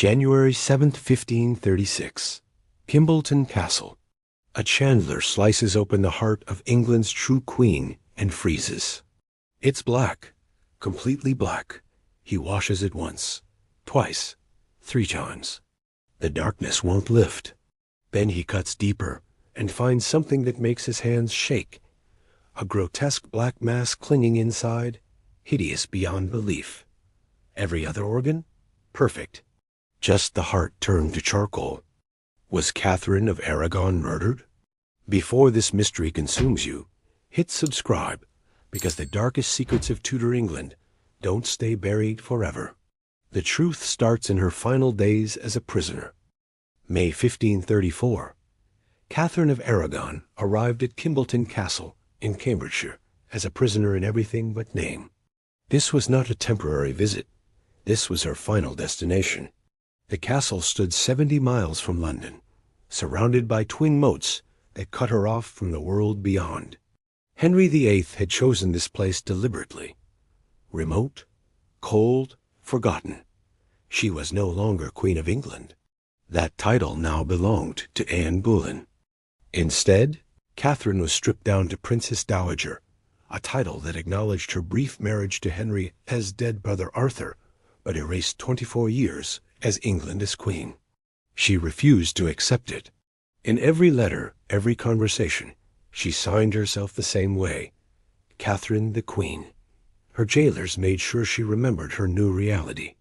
January 7th, 1536. Kimbolton Castle. A chandler slices open the heart of England's true queen and freezes. It's black, completely black. He washes it once, twice, 3 times. The darkness won't lift. Then he cuts deeper and finds something that makes his hands shake. A grotesque black mass clinging inside, hideous beyond belief. Every other organ? Perfect. Just the heart turned to charcoal. Was Catherine of Aragon murdered? Before this mystery consumes you, hit subscribe, because the darkest secrets of Tudor England don't stay buried forever. The truth starts in her final days as a prisoner. May 1534. Catherine of Aragon arrived at Kimbolton Castle in Cambridgeshire as a prisoner in everything but name. This was not a temporary visit. This was her final destination. The castle stood 70 miles from London, surrounded by twin moats that cut her off from the world beyond. Henry VIII had chosen this place deliberately. Remote, cold, forgotten. She was no longer Queen of England. That title now belonged to Anne Boleyn. Instead, Catherine was stripped down to Princess Dowager, a title that acknowledged her brief marriage to Henry as dead brother Arthur, but erased 24 years as England as queen. She refused to accept it. In every letter, every conversation, she signed herself the same way, Catherine the Queen. Her jailers made sure she remembered her new reality.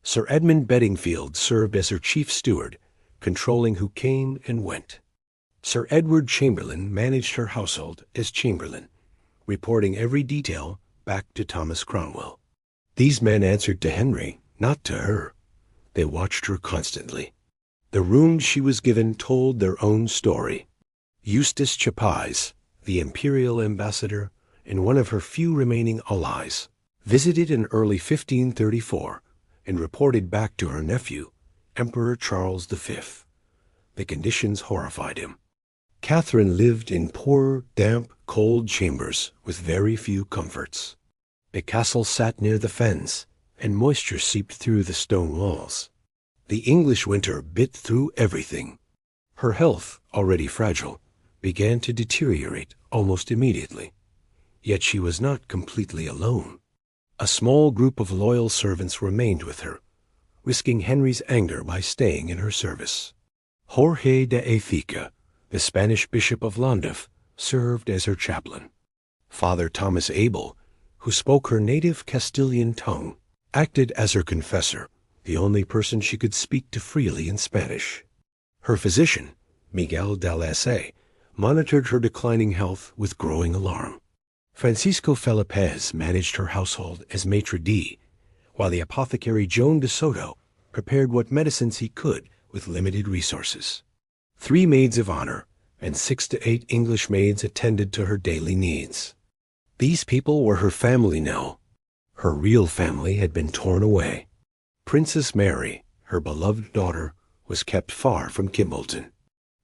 Sir Edmund Bedingfield served as her chief steward, controlling who came and went. Sir Edward Chamberlain managed her household as Chamberlain, reporting every detail back to Thomas Cromwell. These men answered to Henry, not to her. They watched her constantly. The rooms she was given told their own story. Eustace Chapais, the imperial ambassador and one of her few remaining allies, visited in early 1534 and reported back to her nephew, Emperor Charles V. The conditions horrified him. Catherine lived in poor, damp, cold chambers with very few comforts. The castle sat near the fens, and moisture seeped through the stone walls. The English winter bit through everything. Her health, already fragile, began to deteriorate almost immediately. Yet she was not completely alone. A small group of loyal servants remained with her, risking Henry's anger by staying in her service. Jorge de Écija, the Spanish Bishop of Llandaff, served as her chaplain. Father Thomas Abel, who spoke her native Castilian tongue, acted as her confessor, the only person she could speak to freely in Spanish. Her physician, Miguel de Lassay, monitored her declining health with growing alarm. Francisco Felipez managed her household as maitre d', while the apothecary Joan de Soto prepared what medicines he could with limited resources. 3 maids of honor and 6 to 8 English maids attended to her daily needs. These people were her family now. Her real family had been torn away. Princess Mary, her beloved daughter, was kept far from Kimbolton.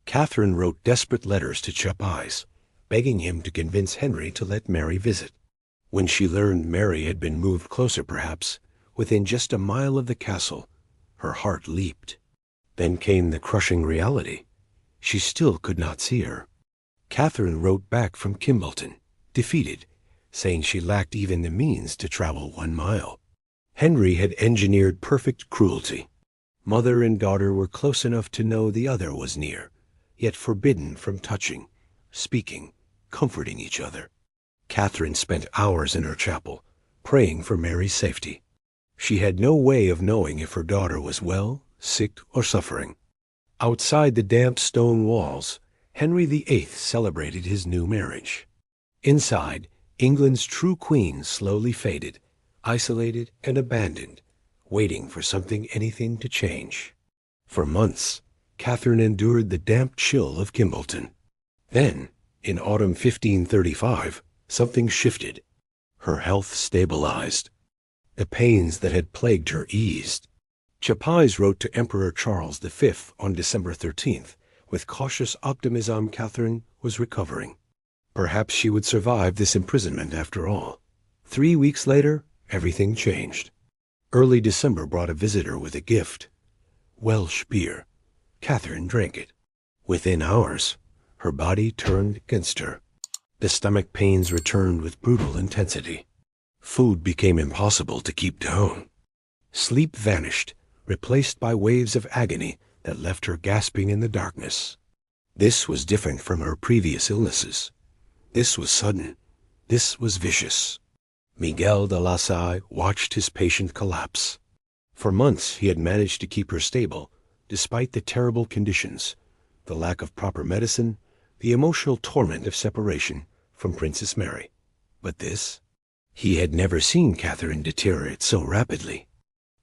Catherine wrote desperate letters to Chapais, begging him to convince Henry to let Mary visit. When she learned Mary had been moved closer, perhaps, within just a mile of the castle, her heart leaped. Then came the crushing reality. She still could not see her. Catherine wrote back from Kimbolton, defeated, saying she lacked even the means to travel 1 mile. Henry had engineered perfect cruelty. Mother and daughter were close enough to know the other was near, yet forbidden from touching, speaking, comforting each other. Catherine spent hours in her chapel, praying for Mary's safety. She had no way of knowing if her daughter was well, sick, or suffering. Outside the damp stone walls, Henry VIII celebrated his new marriage. Inside, England's true queen slowly faded, isolated and abandoned, waiting for anything to change. For months, Catherine endured the damp chill of Kimbolton. Then, in autumn 1535, something shifted. Her health stabilized. The pains that had plagued her eased. Chapais wrote to Emperor Charles V on December 13th, with cautious optimism Catherine was recovering. Perhaps she would survive this imprisonment after all. 3 weeks later, everything changed. Early December brought a visitor with a gift. Welsh beer. Catherine drank it. Within hours, her body turned against her. The stomach pains returned with brutal intensity. Food became impossible to keep down. Sleep vanished, replaced by waves of agony that left her gasping in the darkness. This was different from her previous illnesses. This was sudden. This was vicious. Miguel de la Salle watched his patient collapse. For months he had managed to keep her stable, despite the terrible conditions, the lack of proper medicine, the emotional torment of separation from Princess Mary. But this? He had never seen Catherine deteriorate so rapidly.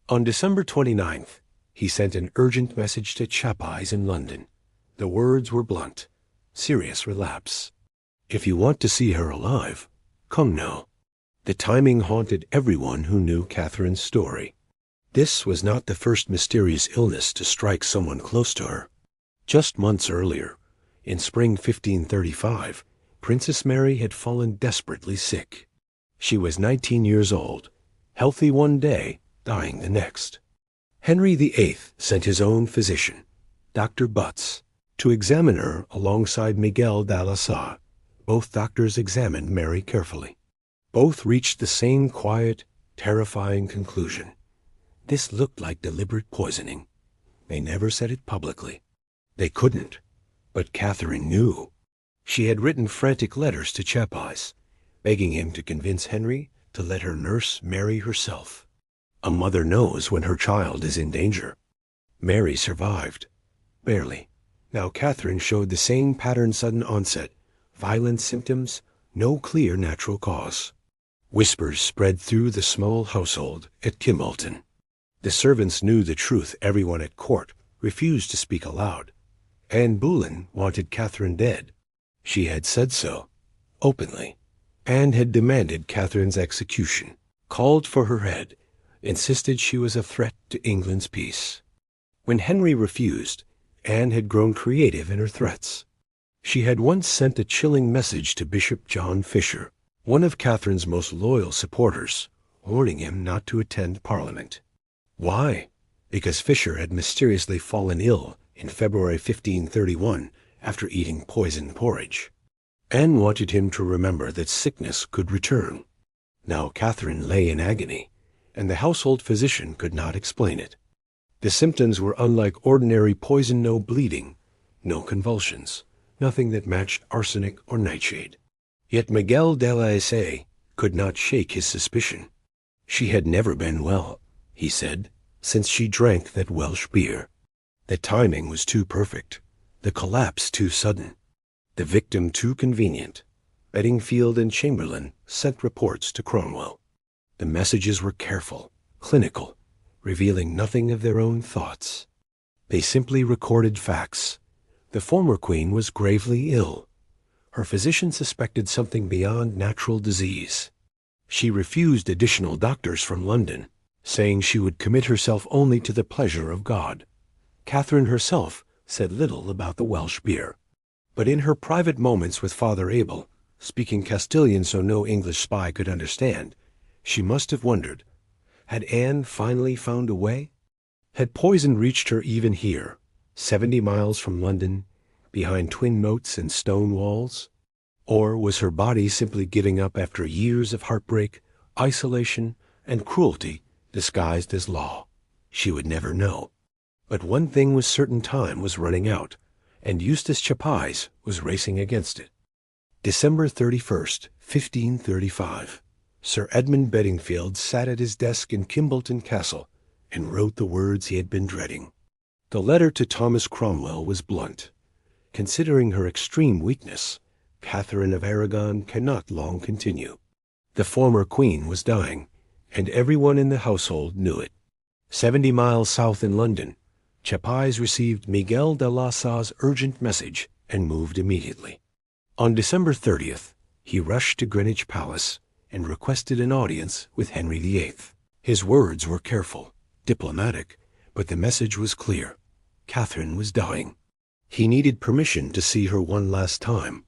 On December 29th, he sent an urgent message to Chapais in London. The words were blunt. Serious relapse. If you want to see her alive, come now. The timing haunted everyone who knew Catherine's story. This was not the first mysterious illness to strike someone close to her. Just months earlier, in spring 1535, Princess Mary had fallen desperately sick. She was 19 years old, healthy one day, dying the next. Henry VIII sent his own physician, Dr. Butts, to examine her alongside Miguel de la Salle. Both doctors examined Mary carefully. Both reached the same quiet, terrifying conclusion. This looked like deliberate poisoning. They never said it publicly. They couldn't. But Catherine knew. She had written frantic letters to Chapais, begging him to convince Henry to let her nurse Mary herself. A mother knows when her child is in danger. Mary survived. Barely. Now Catherine showed the same pattern: sudden onset, violent symptoms, no clear natural cause. Whispers spread through the small household at Kimbolton. The servants knew the truth. Everyone at court refused to speak aloud. Anne Boleyn wanted Catherine dead. She had said so, openly, and had demanded Catherine's execution, called for her head, insisted she was a threat to England's peace. When Henry refused, Anne had grown creative in her threats. She had once sent a chilling message to Bishop John Fisher, one of Catherine's most loyal supporters, warning him not to attend Parliament. Why? Because Fisher had mysteriously fallen ill in February 1531 after eating poisoned porridge. Anne wanted him to remember that sickness could return. Now Catherine lay in agony, and the household physician could not explain it. The symptoms were unlike ordinary poison: no bleeding, no convulsions, nothing that matched arsenic or nightshade. Yet Miguel de la Salle could not shake his suspicion. She had never been well, he said, since she drank that Welsh beer. The timing was too perfect, the collapse too sudden, the victim too convenient. Bedingfield and Chamberlain sent reports to Cromwell. The messages were careful, clinical, revealing nothing of their own thoughts. They simply recorded facts. The former queen was gravely ill. Her physician suspected something beyond natural disease. She refused additional doctors from London, saying she would commit herself only to the pleasure of God. Catherine herself said little about the Welsh beer. But in her private moments with Father Abel, speaking Castilian so no English spy could understand, she must have wondered, had Anne finally found a way? Had poison reached her even here, 70 miles from London, behind twin moats and stone walls? Or was her body simply giving up after years of heartbreak, isolation, and cruelty disguised as law? She would never know. But one thing was certain: time was running out, and Eustace Chapais was racing against it. December 31st, 1535. Sir Edmund Bedingfield sat at his desk in Kimbolton Castle and wrote the words he had been dreading. The letter to Thomas Cromwell was blunt. Considering her extreme weakness, Catherine of Aragon cannot long continue. The former queen was dying, and everyone in the household knew it. 70 miles south in London, Chapais received Miguel de la Salle's urgent message and moved immediately. On December 30th, he rushed to Greenwich Palace and requested an audience with Henry VIII. His words were careful, diplomatic, but the message was clear. Catherine was dying. He needed permission to see her one last time.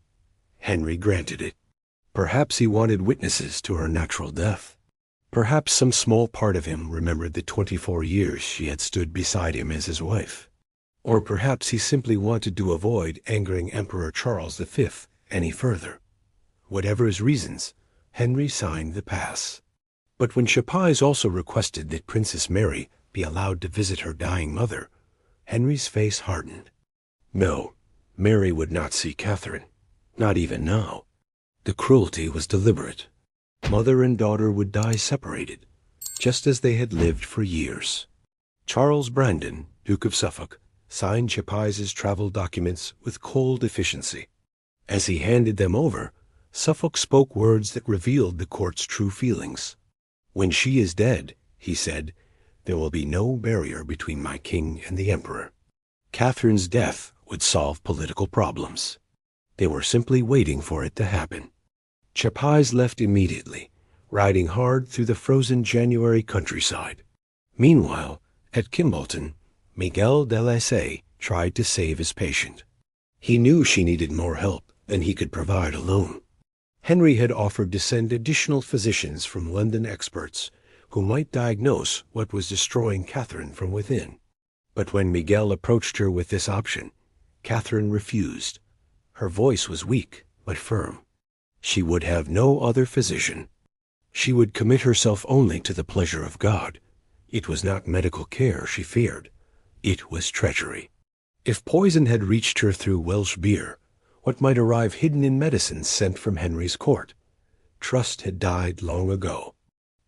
Henry granted it. Perhaps he wanted witnesses to her natural death. Perhaps some small part of him remembered the 24 years she had stood beside him as his wife. Or perhaps he simply wanted to avoid angering Emperor Charles V any further. Whatever his reasons, Henry signed the pass. But when Chapais also requested that Princess Mary be allowed to visit her dying mother, Henry's face hardened. No, Mary would not see Catherine, not even now. The cruelty was deliberate. Mother and daughter would die separated, just as they had lived for years. Charles Brandon, Duke of Suffolk, signed Chapais's travel documents with cold efficiency. As he handed them over, Suffolk spoke words that revealed the court's true feelings. "When she is dead," he said, "there will be no barrier between my king and the emperor." Catherine's death would solve political problems. They were simply waiting for it to happen. Chapais left immediately, riding hard through the frozen January countryside. Meanwhile, at Kimbolton, Miguel de Lacy tried to save his patient. He knew she needed more help than he could provide alone. Henry had offered to send additional physicians from London experts who might diagnose what was destroying Catherine from within. But when Miguel approached her with this option, Catherine refused. Her voice was weak but firm. She would have no other physician. She would commit herself only to the pleasure of God. It was not medical care she feared. It was treachery. If poison had reached her through Welsh beer, what might arrive hidden in medicines sent from Henry's court? Trust had died long ago.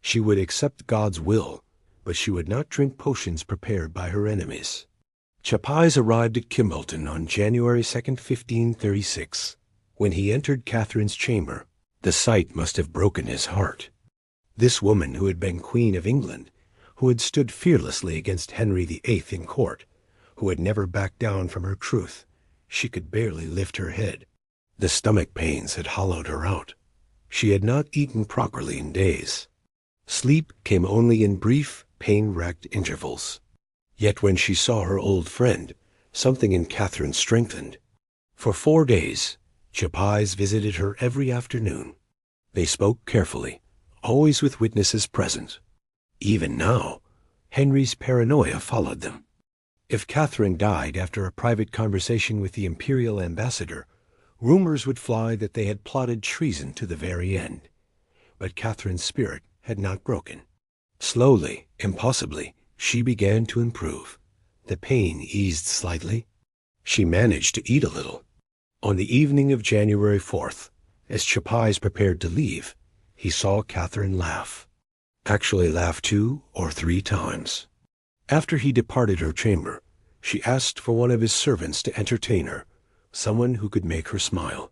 She would accept God's will, but she would not drink potions prepared by her enemies. Chapais arrived at Kimbolton on January 2nd, 1536. When he entered Catherine's chamber, the sight must have broken his heart. This woman who had been Queen of England, who had stood fearlessly against Henry VIII in court, who had never backed down from her truth, she could barely lift her head. The stomach pains had hollowed her out. She had not eaten properly in days. Sleep came only in brief, pain-racked intervals. Yet when she saw her old friend, something in Catherine strengthened. For 4 days, Chapais visited her every afternoon. They spoke carefully, always with witnesses present. Even now, Henry's paranoia followed them. If Catherine died after a private conversation with the imperial ambassador, rumors would fly that they had plotted treason to the very end. But Catherine's spirit had not broken. Slowly, impossibly, she began to improve. The pain eased slightly. She managed to eat a little. On the evening of January 4th, as Chapais prepared to leave, he saw Catherine laugh. Actually laugh 2 or 3 times. After he departed her chamber, she asked for one of his servants to entertain her, someone who could make her smile.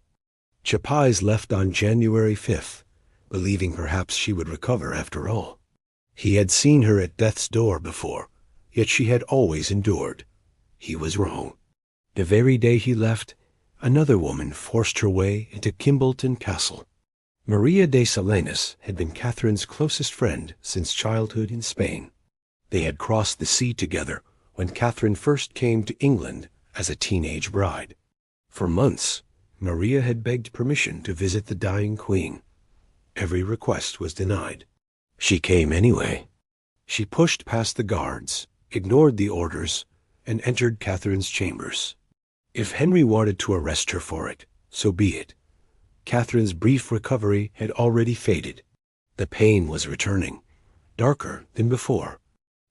Chapais left on January 5th, believing perhaps she would recover after all. He had seen her at death's door before, yet she had always endured. He was wrong. The very day he left, another woman forced her way into Kimbolton Castle. Maria de Salinas had been Catherine's closest friend since childhood in Spain. They had crossed the sea together when Catherine first came to England as a teenage bride. For months, Maria had begged permission to visit the dying queen. Every request was denied. She came anyway. She pushed past the guards, ignored the orders, and entered Catherine's chambers. If Henry wanted to arrest her for it, so be it. Catherine's brief recovery had already faded. The pain was returning, darker than before.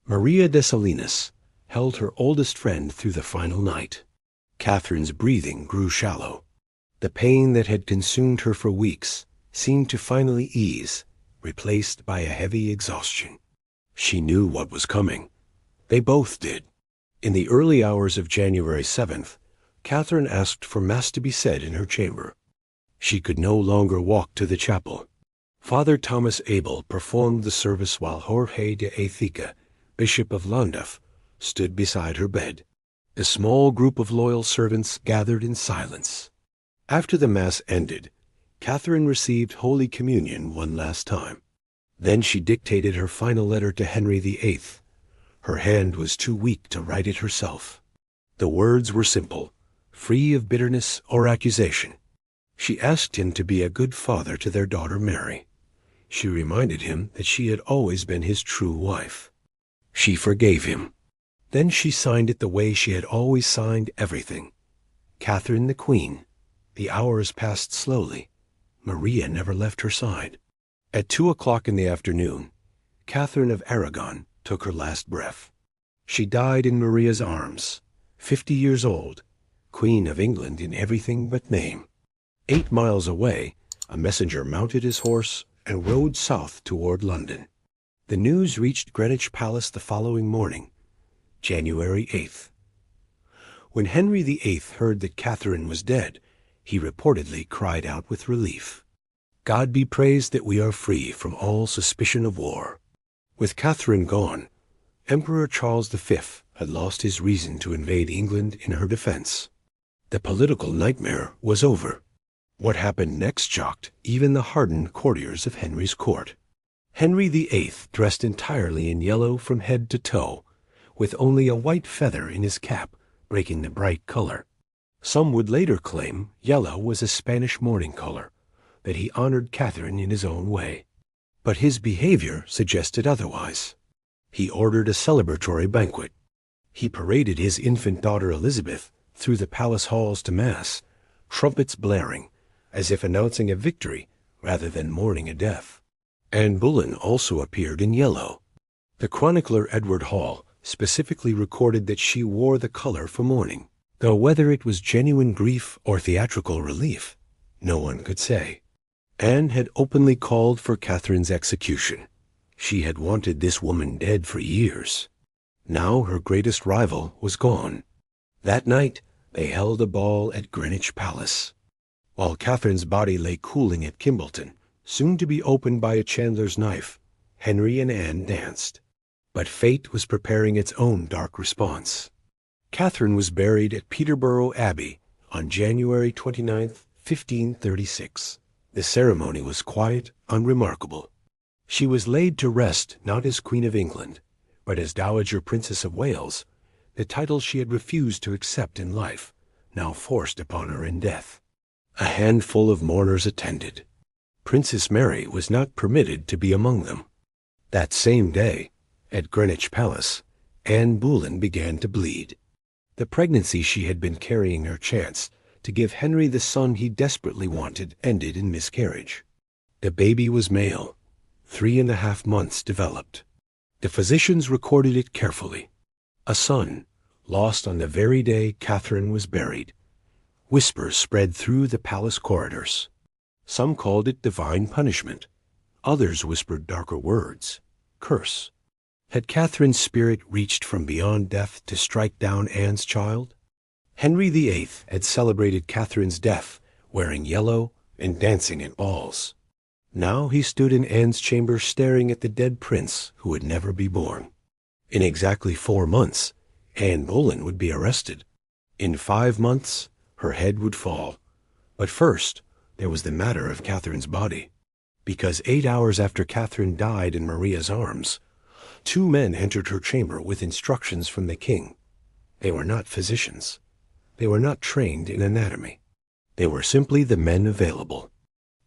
Maria de Salinas held her oldest friend through the final night. Catherine's breathing grew shallow. The pain that had consumed her for weeks seemed to finally ease, replaced by a heavy exhaustion. She knew what was coming. They both did. In the early hours of January 7th, Catherine asked for Mass to be said in her chamber. She could no longer walk to the chapel. Father Thomas Abel performed the service while Jorge de Écija, Bishop of Llandaff, stood beside her bed. A small group of loyal servants gathered in silence. After the Mass ended, Catherine received Holy Communion one last time. Then she dictated her final letter to Henry VIII. Her hand was too weak to write it herself. The words were simple, free of bitterness or accusation. She asked him to be a good father to their daughter Mary. She reminded him that she had always been his true wife. She forgave him. Then she signed it the way she had always signed everything. Catherine the Queen. The hours passed slowly. Maria never left her side. At 2 o'clock in the afternoon, Catherine of Aragon took her last breath. She died in Maria's arms, 50 years old, Queen of England in everything but name. 8 miles away, a messenger mounted his horse and rode south toward London. The news reached Greenwich Palace the following morning, January 8th. When Henry VIII heard that Catherine was dead, he reportedly cried out with relief, "God be praised that we are free from all suspicion of war." With Catherine gone, Emperor Charles V had lost his reason to invade England in her defense. The political nightmare was over. What happened next shocked even the hardened courtiers of Henry's court. Henry VIII dressed entirely in yellow from head to toe, with only a white feather in his cap breaking the bright color. Some would later claim yellow was a Spanish mourning color, that he honored Catherine in his own way. But his behavior suggested otherwise. He ordered a celebratory banquet. He paraded his infant daughter Elizabeth through the palace halls to mass, trumpets blaring, as if announcing a victory rather than mourning a death. Anne Boleyn also appeared in yellow. The chronicler Edward Hall specifically recorded that she wore the color for mourning, though whether it was genuine grief or theatrical relief, no one could say. Anne had openly called for Catherine's execution. She had wanted this woman dead for years. Now her greatest rival was gone. That night they held a ball at Greenwich Palace. While Catherine's body lay cooling at Kimbleton, soon to be opened by a chandler's knife, Henry and Anne danced. But fate was preparing its own dark response. Catherine was buried at Peterborough Abbey on January 29, 1536. The ceremony was quiet, unremarkable. She was laid to rest not as Queen of England, but as Dowager Princess of Wales, the title she had refused to accept in life, now forced upon her in death. A handful of mourners attended. Princess Mary was not permitted to be among them. That same day, at Greenwich Palace, Anne Boleyn began to bleed. The pregnancy she had been carrying her chance to give Henry the son he desperately wanted ended in miscarriage. The baby was male, 3.5 months developed. The physicians recorded it carefully. A son, lost on the very day Catherine was buried. Whispers spread through the palace corridors. Some called it divine punishment. Others whispered darker words, curse. Had Catherine's spirit reached from beyond death to strike down Anne's child? Henry VIII had celebrated Catherine's death, wearing yellow and dancing at balls. Now he stood in Anne's chamber staring at the dead prince who would never be born. In exactly 4 months, Anne Boleyn would be arrested. In 5 months, her head would fall. But first, there was the matter of Catherine's body. Because 8 hours after Catherine died in Maria's arms, 2 men entered her chamber with instructions from the king. They were not physicians. They were not trained in anatomy. They were simply the men available.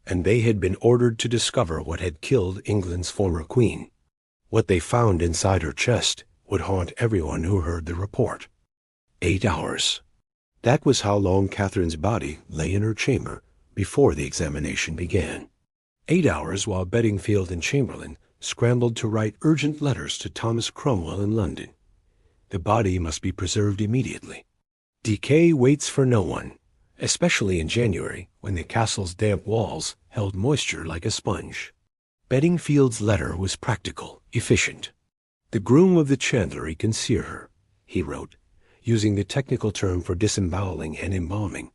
And they had been ordered to discover what had killed England's former queen. What they found inside her chest would haunt everyone who heard the report. 8 hours. That was how long Catherine's body lay in her chamber before the examination began. 8 hours while Bedingfield and Chamberlain scrambled to write urgent letters to Thomas Cromwell in London. The body must be preserved immediately. Decay waits for no one, especially in January when the castle's damp walls held moisture like a sponge. Bedingfield's letter was practical, efficient. The groom of the chandlery can sear her, he wrote, using the technical term for disemboweling and embalming.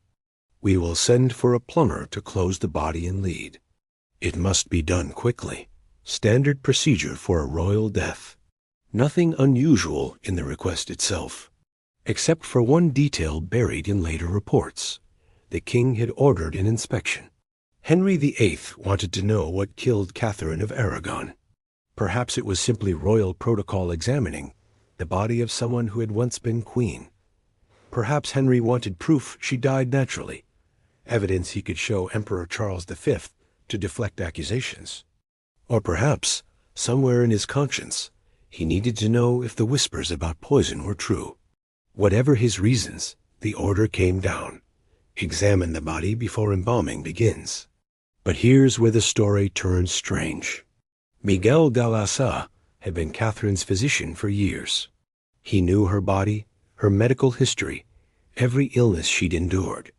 We will send for a plumber to close the body and lead. It must be done quickly. Standard procedure for a royal death. Nothing unusual in the request itself, except for one detail buried in later reports. The king had ordered an inspection. Henry VIII wanted to know what killed Catherine of Aragon. Perhaps it was simply royal protocol examining the body of someone who had once been queen. Perhaps Henry wanted proof she died naturally, evidence he could show Emperor Charles V to deflect accusations. Or perhaps, somewhere in his conscience, he needed to know if the whispers about poison were true. Whatever his reasons, the order came down. Examine the body before embalming begins. But here's where the story turns strange. Miguel de la Salle had been Catherine's physician for years. He knew her body, her medical history, every illness she'd endured.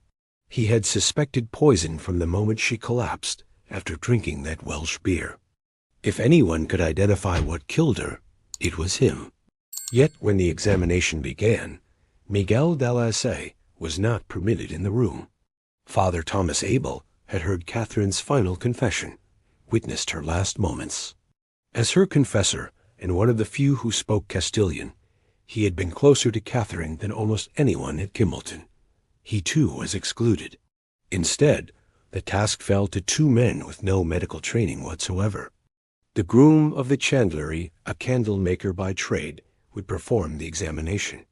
He had suspected poison from the moment she collapsed after drinking that Welsh beer. If anyone could identify what killed her, it was him. Yet when the examination began, Miguel de la Salle was not permitted in the room. Father Thomas Abel had heard Catherine's final confession, witnessed her last moments. As her confessor and one of the few who spoke Castilian, he had been closer to Catherine than almost anyone at Kimbleton. He too was excluded. Instead, the task fell to two men with no medical training whatsoever. The groom of the chandlery, a candle maker by trade, would perform the examination.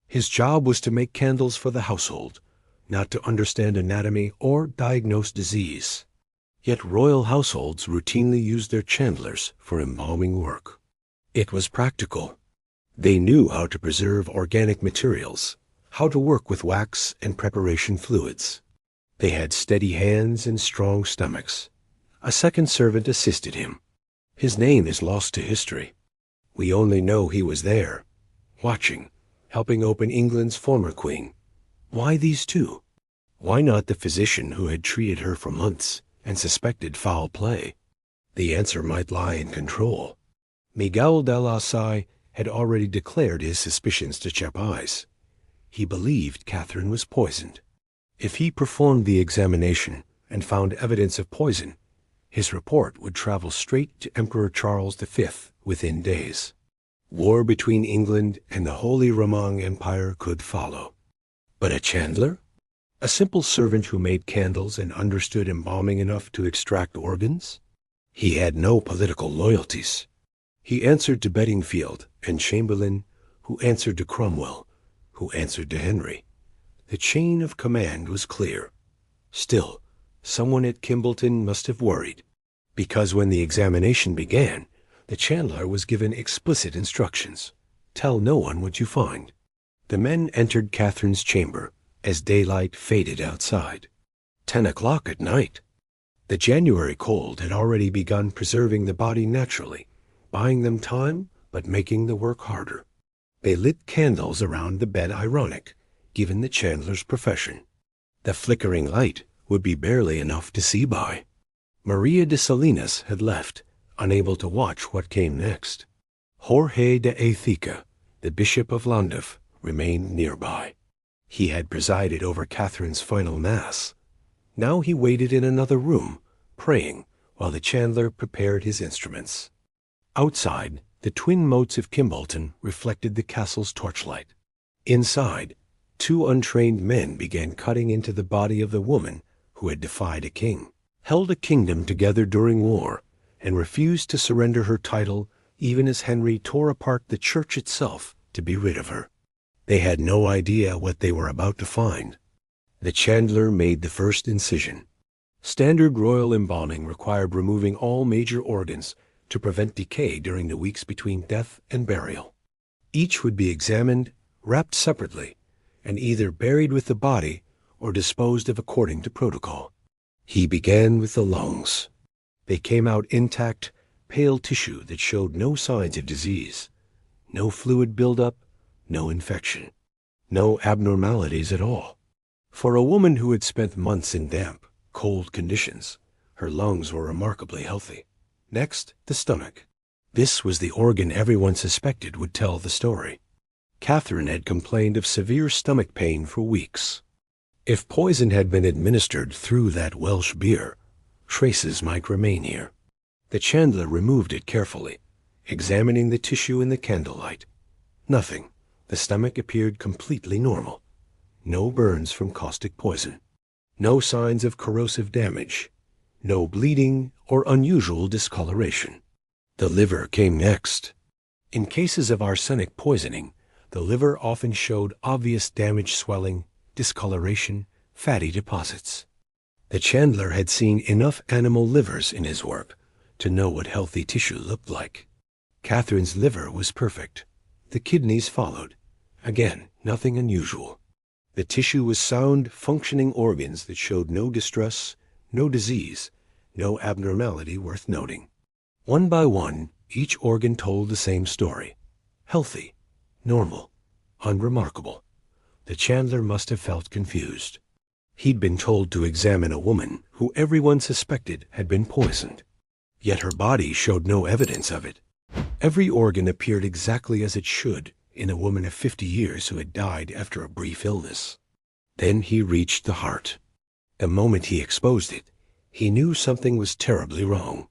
His job was to make candles for the household, not to understand anatomy or diagnose disease. Yet royal households routinely used their chandlers for embalming work. It was practical. They knew how to preserve organic materials, how to work with wax and preparation fluids. They had steady hands and strong stomachs. A second servant assisted him. His name is lost to history. We only know he was there, watching, helping open England's former queen. Why these two? Why not the physician who had treated her for months and suspected foul play? The answer might lie in control. Miguel de la Salle had already declared his suspicions to Chapais. He believed Catherine was poisoned. If he performed the examination and found evidence of poison, his report would travel straight to Emperor Charles V within days. War between England and the Holy Roman Empire could follow. But a chandler? A simple servant who made candles and understood embalming enough to extract organs? He had no political loyalties. He answered to Bedingfield and Chamberlain, who answered to Cromwell, who answered to Henry. The chain of command was clear. Still, someone at Kimbleton must have worried, because when the examination began, the chandler was given explicit instructions. Tell no one what you find. The men entered Catherine's chamber as daylight faded outside. 10 o'clock at night. The January cold had already begun preserving the body naturally, buying them time but making the work harder. They lit candles around the bed, ironic, given the chandler's profession. The flickering light would be barely enough to see by. Maria de Salinas had left, unable to watch what came next. Jorge de Écija, the Bishop of Llandaff, remained nearby. He had presided over Catherine's final mass. Now he waited in another room, praying, while the chandler prepared his instruments. Outside, the twin moats of Kimbleton reflected the castle's torchlight. Inside, two untrained men began cutting into the body of the woman who had defied a king, held a kingdom together during war, and refused to surrender her title even as Henry tore apart the church itself to be rid of her. They had no idea what they were about to find. The chandler made the first incision. Standard royal embalming required removing all major organs to prevent decay during the weeks between death and burial. Each would be examined, wrapped separately, and either buried with the body or disposed of according to protocol. He began with the lungs. They came out intact, pale tissue that showed no signs of disease, no fluid buildup, no infection, no abnormalities at all. For a woman who had spent months in damp, cold conditions, her lungs were remarkably healthy. Next, the stomach. This was the organ everyone suspected would tell the story. Catherine had complained of severe stomach pain for weeks. If poison had been administered through that Welsh beer, traces might remain here. The chandler removed it carefully, examining the tissue in the candlelight. Nothing. The stomach appeared completely normal. No burns from caustic poison. No signs of corrosive damage. No bleeding or unusual discoloration. The liver came next. In cases of arsenic poisoning, the liver often showed obvious damage, swelling, discoloration, fatty deposits. The chandler had seen enough animal livers in his work to know what healthy tissue looked like. Catherine's liver was perfect. The kidneys followed. Again, nothing unusual. The tissue was sound, functioning organs that showed no distress, no disease, no abnormality worth noting. One by one, each organ told the same story. Healthy, normal, unremarkable. The Chandler must have felt confused. He'd been told to examine a woman who everyone suspected had been poisoned. Yet her body showed no evidence of it. Every organ appeared exactly as it should in a woman of 50 years who had died after a brief illness. Then he reached the heart. The moment he exposed it, he knew something was terribly wrong.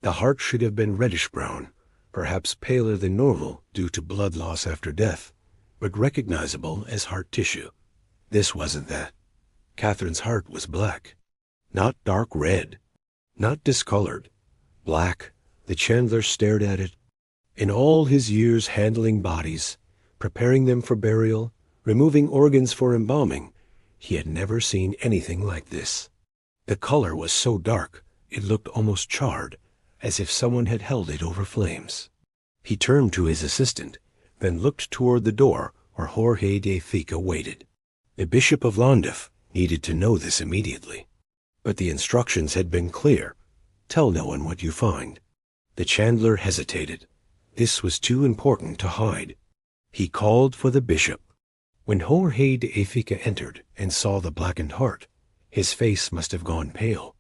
The heart should have been reddish-brown, perhaps paler than normal due to blood loss after death, but recognizable as heart tissue. This wasn't that. Catherine's heart was black. Not dark red. Not discolored. Black. The Chandler stared at it. In all his years handling bodies, preparing them for burial, removing organs for embalming, he had never seen anything like this. The color was so dark, it looked almost charred, as if someone had held it over flames. He turned to his assistant, then looked toward the door where Jorge de Fica waited. The Bishop of Londif needed to know this immediately. But the instructions had been clear. Tell no one what you find. The Chandler hesitated. This was too important to hide. He called for the bishop. When Jorge de Fica entered and saw the blackened heart, his face must have gone pale.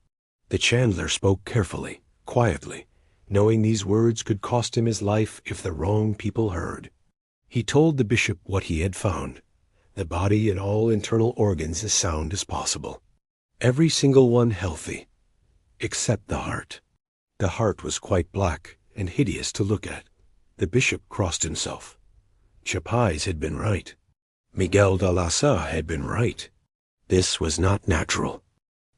The Chandler spoke carefully, quietly, knowing these words could cost him his life if the wrong people heard. He told the bishop what he had found. The body and all internal organs as sound as possible. Every single one healthy, except the heart. The heart was quite black and hideous to look at. The bishop crossed himself. Chapais had been right. Miguel de la Salle had been right. This was not natural.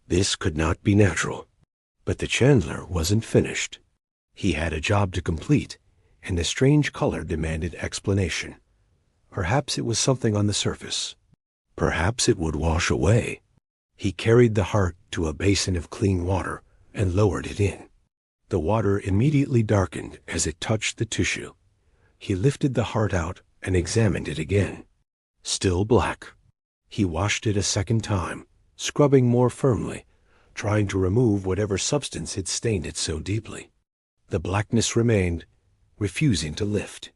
This could not be natural. But the Chandler wasn't finished. He had a job to complete, and the strange color demanded explanation. Perhaps it was something on the surface. Perhaps it would wash away. He carried the heart to a basin of clean water and lowered it in. The water immediately darkened as it touched the tissue. He lifted the heart out and examined it again. Still black. He washed it a second time, scrubbing more firmly, trying to remove whatever substance had stained it so deeply. The blackness remained, refusing to lift.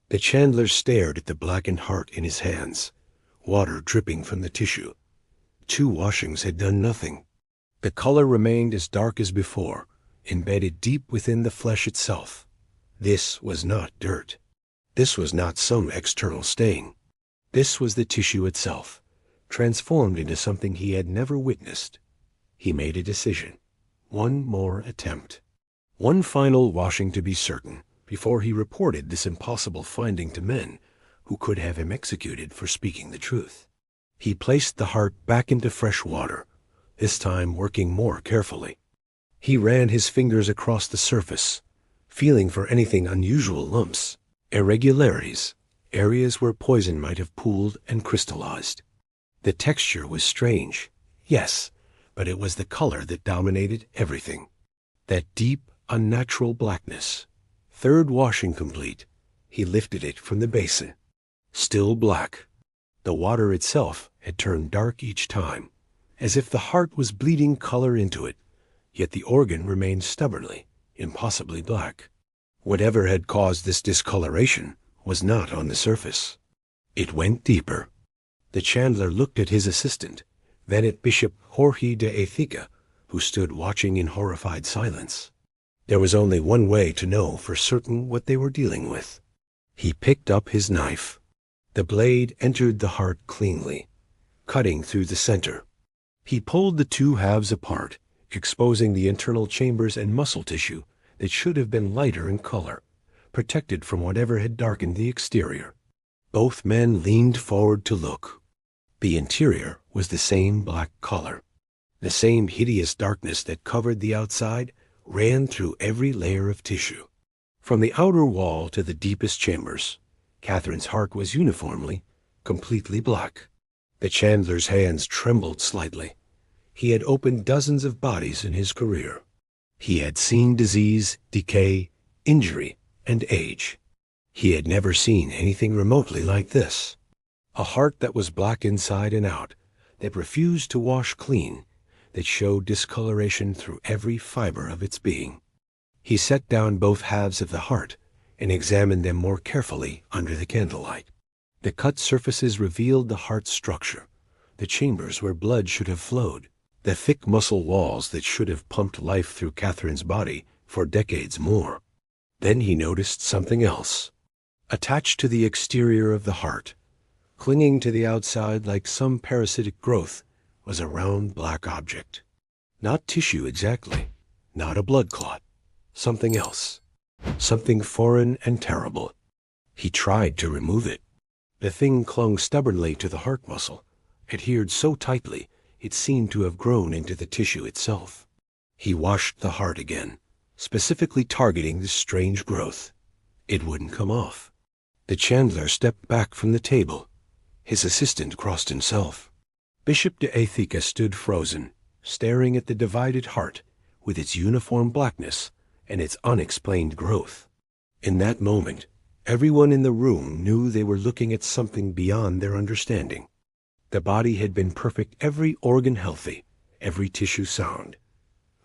The Chandler stared at the blackened heart in his hands, water dripping from the tissue. 2 washings had done nothing. The color remained as dark as before, embedded deep within the flesh itself. This was not dirt. This was not some external stain. This was the tissue itself, transformed into something he had never witnessed. He made a decision. One more attempt. One final washing to be certain, before he reported this impossible finding to men who could have him executed for speaking the truth. He placed the heart back into fresh water, this time working more carefully. He ran his fingers across the surface, feeling for anything unusual lumps, irregularities, areas where poison might have pooled and crystallized. The texture was strange, yes, but it was the color that dominated everything. That deep, unnatural blackness. 3rd washing complete, he lifted it from the basin. Still black. The water itself had turned dark each time, as if the heart was bleeding color into it, yet the organ remained stubbornly, impossibly black. Whatever had caused this discoloration was not on the surface. It went deeper. The Chandler looked at his assistant, then at Bishop Jorge de Fica, who stood watching in horrified silence. There was only one way to know for certain what they were dealing with. He picked up his knife. The blade entered the heart cleanly, cutting through the center. He pulled the 2 halves apart, exposing the internal chambers and muscle tissue that should have been lighter in color, protected from whatever had darkened the exterior. Both men leaned forward to look. The interior was the same black color. The same hideous darkness that covered the outside ran through every layer of tissue. From the outer wall to the deepest chambers, Catherine's heart was uniformly, completely black. The Chandler's hands trembled slightly. He had opened dozens of bodies in his career. He had seen disease, decay, injury, and age. He had never seen anything remotely like this. A heart that was black inside and out, that refused to wash clean, that showed discoloration through every fiber of its being. He set down both halves of the heart and examined them more carefully under the candlelight. The cut surfaces revealed the heart's structure, the chambers where blood should have flowed, the thick muscle walls that should have pumped life through Catherine's body for decades more. Then he noticed something else. Attached to the exterior of the heart, clinging to the outside like some parasitic growth, was a round black object. Not tissue exactly, not a blood clot. Something else. Something foreign and terrible. He tried to remove it. The thing clung stubbornly to the heart muscle, adhered so tightly it seemed to have grown into the tissue itself. He washed the heart again, specifically targeting this strange growth. It wouldn't come off. The chandler stepped back from the table. His assistant crossed himself. Bishop de Éthique stood frozen, staring at the divided heart with its uniform blackness and its unexplained growth. In that moment, everyone in the room knew they were looking at something beyond their understanding. The body had been perfect, every organ healthy, every tissue sound.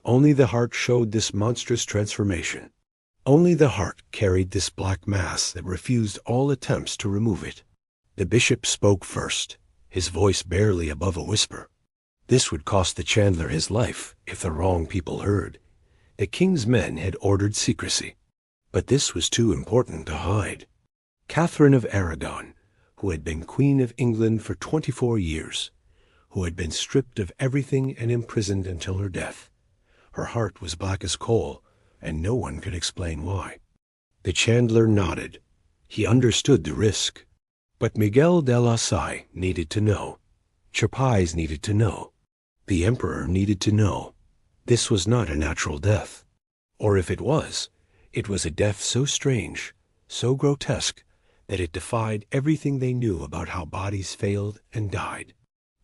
Only the heart showed this monstrous transformation. Only the heart carried this black mass that refused all attempts to remove it. The bishop spoke first, his voice barely above a whisper. This would cost the chandler his life if the wrong people heard. The king's men had ordered secrecy, but this was too important to hide. Catherine of Aragon, who had been Queen of England for 24 years, who had been stripped of everything and imprisoned until her death. Her heart was black as coal, and no one could explain why. The chandler nodded. He understood the risk. But Miguel de la Salle needed to know. Chapais needed to know. The emperor needed to know. This was not a natural death. Or if it was a death so strange, so grotesque, that it defied everything they knew about how bodies failed and died.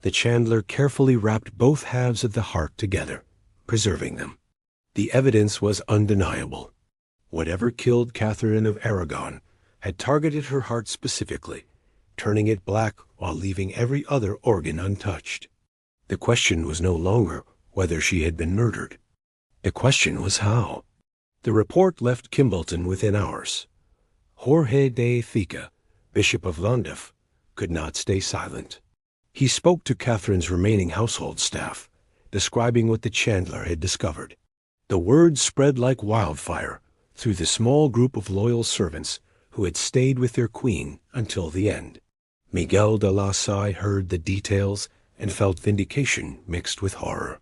The chandler carefully wrapped both halves of the heart together, preserving them. The evidence was undeniable. Whatever killed Catherine of Aragon had targeted her heart specifically, turning it black while leaving every other organ untouched. The question was no longer whether she had been murdered. The question was how. The report left Kimbolton within hours. Jorge de Éthique, Bishop of Llandaff, could not stay silent. He spoke to Catherine's remaining household staff, describing what the chandler had discovered. The word spread like wildfire through the small group of loyal servants who had stayed with their queen until the end. Miguel de la Salle heard the details and felt vindication mixed with horror.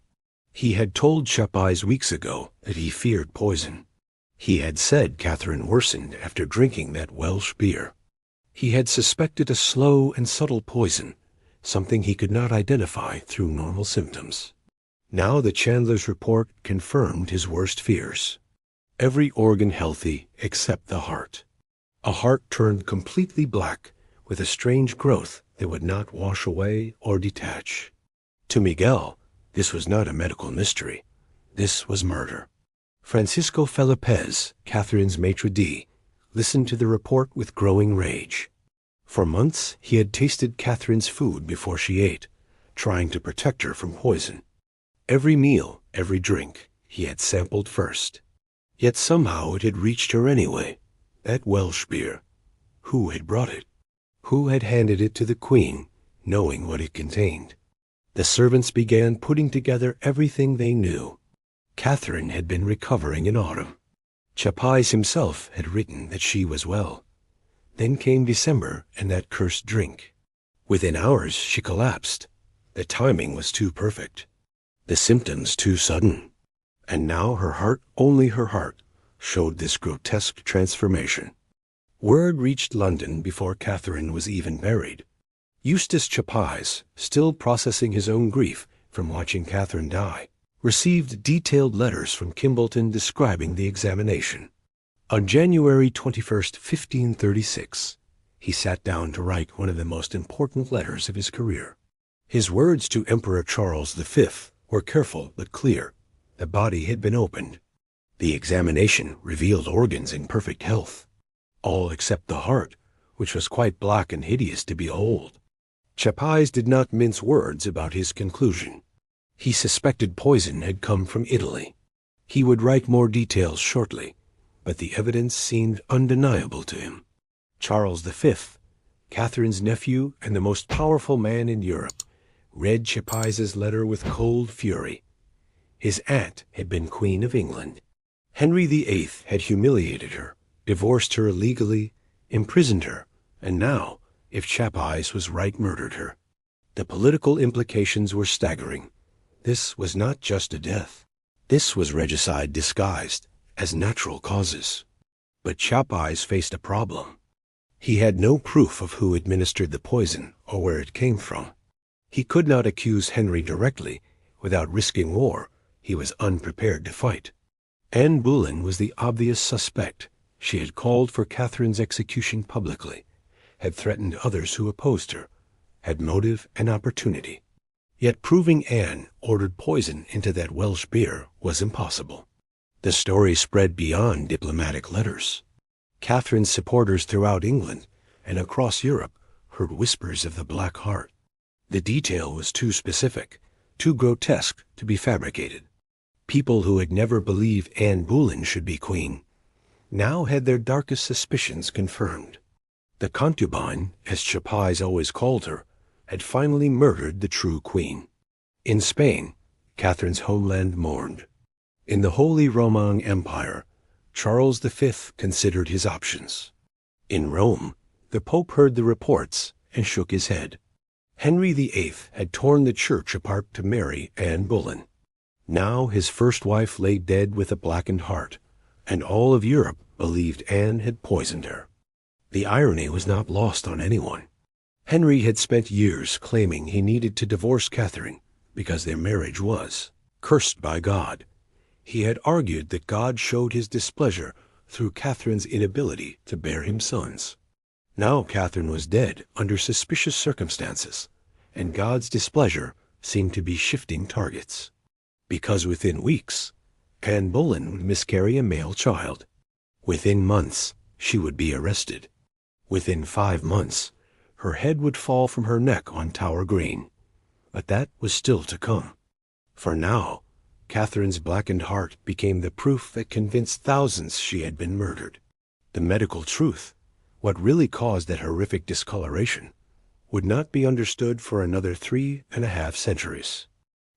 He had told Chapais weeks ago that he feared poison. He had said Catherine worsened after drinking that Welsh beer. He had suspected a slow and subtle poison, something he could not identify through normal symptoms. Now the chandler's report confirmed his worst fears. Every organ healthy except the heart. A heart turned completely black with a strange growth that would not wash away or detach. To Miguel, this was not a medical mystery. This was murder. Francisco Felipez, Catherine's maitre d', listened to the report with growing rage. For months he had tasted Catherine's food before she ate, trying to protect her from poison. Every meal, every drink, he had sampled first. Yet somehow it had reached her anyway. That Welsh beer. Who had brought it? Who had handed it to the queen, knowing what it contained? The servants began putting together everything they knew. Catherine had been recovering in autumn. Chapais himself had written that she was well. Then came December and that cursed drink. Within hours she collapsed. The timing was too perfect. The symptoms too sudden. And now her heart, only her heart, showed this grotesque transformation. Word reached London before Catherine was even buried. Eustace Chapais, still processing his own grief from watching Catherine die, received detailed letters from Kimbolton describing the examination. On January 21st, 1536, he sat down to write one of the most important letters of his career. His words to Emperor Charles V were careful but clear. The body had been opened. The examination revealed organs in perfect health, all except the heart, which was quite black and hideous to behold. Chapais did not mince words about his conclusion. He suspected poison had come from Italy. He would write more details shortly, but the evidence seemed undeniable to him. Charles V, Catherine's nephew and the most powerful man in Europe, read Chapais's letter with cold fury. His aunt had been Queen of England. Henry VIII had humiliated her, divorced her illegally, imprisoned her, and now, if Chapais was right, murdered her. The political implications were staggering. This was not just a death. This was regicide disguised as natural causes. But Chapais faced a problem. He had no proof of who administered the poison or where it came from. He could not accuse Henry directly. Without risking war, he was unprepared to fight. Anne Boleyn was the obvious suspect. She had called for Catherine's execution publicly, had threatened others who opposed her, had motive and opportunity. Yet proving Anne ordered poison into that Welsh beer was impossible. The story spread beyond diplomatic letters. Catherine's supporters throughout England and across Europe heard whispers of the Black Heart. The detail was too specific, too grotesque to be fabricated. People who had never believed Anne Boleyn should be queen now had their darkest suspicions confirmed. The concubine, as Chapais always called her, had finally murdered the true queen. In Spain, Catherine's homeland mourned. In the Holy Roman Empire, Charles V considered his options. In Rome, the Pope heard the reports and shook his head. Henry VIII had torn the church apart to marry Anne Boleyn. Now his first wife lay dead with a blackened heart, and all of Europe believed Anne had poisoned her. The irony was not lost on anyone. Henry had spent years claiming he needed to divorce Catherine because their marriage was cursed by God. He had argued that God showed his displeasure through Catherine's inability to bear him sons. Now Catherine was dead under suspicious circumstances, and God's displeasure seemed to be shifting targets. Because within weeks, Anne Boleyn would miscarry a male child. Within months, she would be arrested. Within 5 months, her head would fall from her neck on Tower Green. But that was still to come. For now, Catherine's blackened heart became the proof that convinced thousands she had been murdered. The medical truth, what really caused that horrific discoloration, would not be understood for another 3.5 centuries.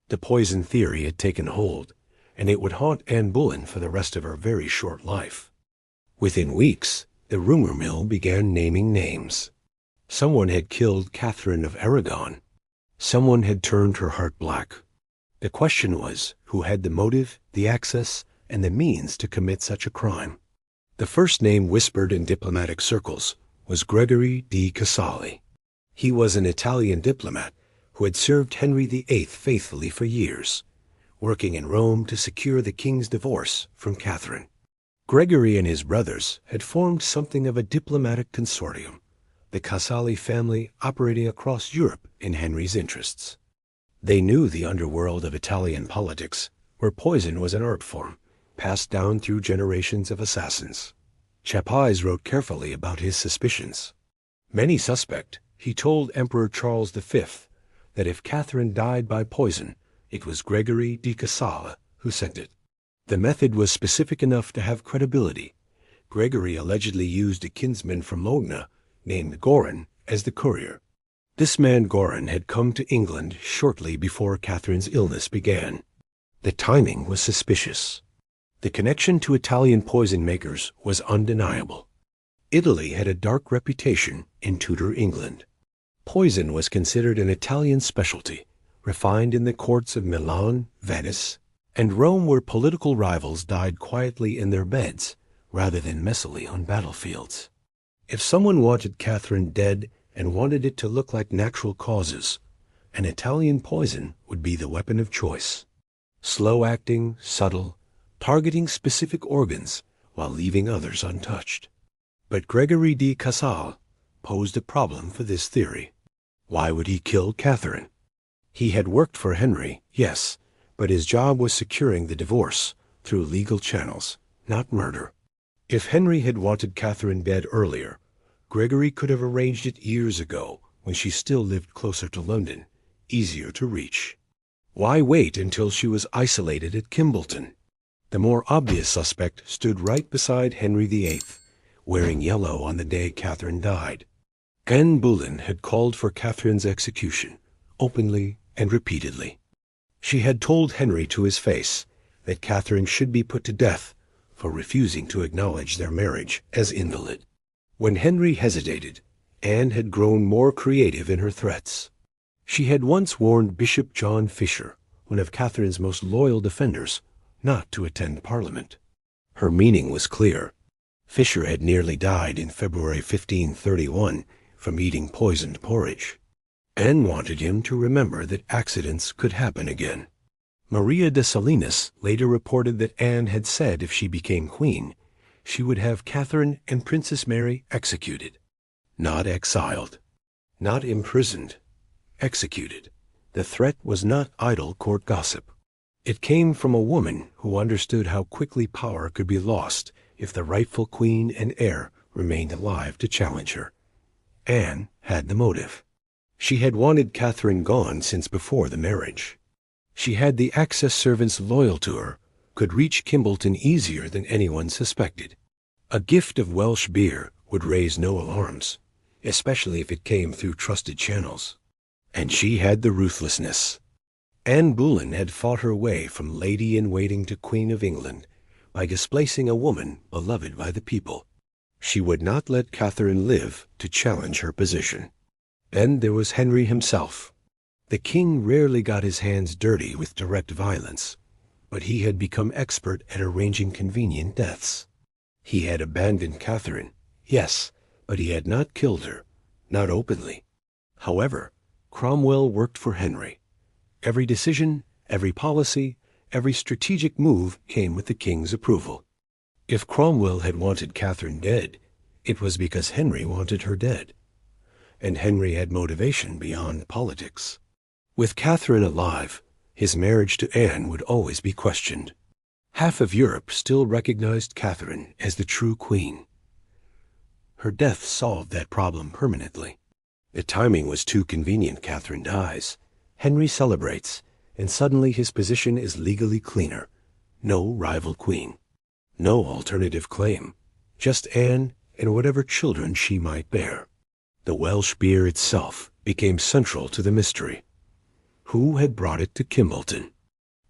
The poison theory had taken hold, and it would haunt Anne Boleyn for the rest of her very short life. Within weeks, the rumor mill began naming names. Someone had killed Catherine of Aragon. Someone had turned her heart black. The question was, who had the motive, the access, and the means to commit such a crime? The first name whispered in diplomatic circles was Gregory di Casale. He was an Italian diplomat who had served Henry VIII faithfully for years, working in Rome to secure the king's divorce from Catherine. Gregory and his brothers had formed something of a diplomatic consortium, the Casale family operating across Europe in Henry's interests. They knew the underworld of Italian politics, where poison was an art form, passed down through generations of assassins. Chapais wrote carefully about his suspicions. Many suspect, he told Emperor Charles V that if Catherine died by poison, it was Gregory di Casale who sent it. The method was specific enough to have credibility. Gregory allegedly used a kinsman from Mogna, named Goran, as the courier. This man Goran had come to England shortly before Catherine's illness began. The timing was suspicious. The connection to Italian poison makers was undeniable. Italy had a dark reputation in Tudor England. Poison was considered an Italian specialty, refined in the courts of Milan, Venice, and Rome, where political rivals died quietly in their beds rather than messily on battlefields. If someone wanted Catherine dead and wanted it to look like natural causes, an Italian poison would be the weapon of choice. Slow-acting, subtle, targeting specific organs while leaving others untouched. But Gregory di Casale posed a problem for this theory. Why would he kill Catherine? He had worked for Henry, yes, but his job was securing the divorce, through legal channels, not murder. If Henry had wanted Catherine dead earlier, Gregory could have arranged it years ago when she still lived closer to London, easier to reach. Why wait until she was isolated at Kimbleton? The more obvious suspect stood right beside Henry VIII, wearing yellow on the day Catherine died. Anne Boleyn had called for Catherine's execution, openly and repeatedly. She had told Henry to his face that Catherine should be put to death for refusing to acknowledge their marriage as invalid. When Henry hesitated, Anne had grown more creative in her threats. She had once warned Bishop John Fisher, one of Catherine's most loyal defenders, not to attend Parliament. Her meaning was clear. Fisher had nearly died in February 1531 from eating poisoned porridge. Anne wanted him to remember that accidents could happen again. Maria de Salinas later reported that Anne had said if she became queen, she would have Catherine and Princess Mary executed. Not exiled, not imprisoned, executed. The threat was not idle court gossip. It came from a woman who understood how quickly power could be lost if the rightful queen and heir remained alive to challenge her. Anne had the motive. She had wanted Catherine gone since before the marriage. She had the access servants loyal to her, could reach Kimbleton easier than anyone suspected. A gift of Welsh beer would raise no alarms, especially if it came through trusted channels. And she had the ruthlessness. Anne Boleyn had fought her way from lady-in-waiting to Queen of England by displacing a woman beloved by the people. She would not let Catherine live to challenge her position. Then there was Henry himself. The king rarely got his hands dirty with direct violence, but he had become expert at arranging convenient deaths. He had abandoned Catherine, yes, but he had not killed her, not openly. However, Cromwell worked for Henry. Every decision, every policy, every strategic move came with the king's approval. If Cromwell had wanted Catherine dead, it was because Henry wanted her dead. And Henry had motivation beyond politics. With Catherine alive, his marriage to Anne would always be questioned. Half of Europe still recognized Catherine as the true queen. Her death solved that problem permanently. The timing was too convenient. Catherine dies. Henry celebrates, and suddenly his position is legally cleaner. No rival queen. No alternative claim. Just Anne and whatever children she might bear. The Welsh beer itself became central to the mystery. Who had brought it to Kimbleton?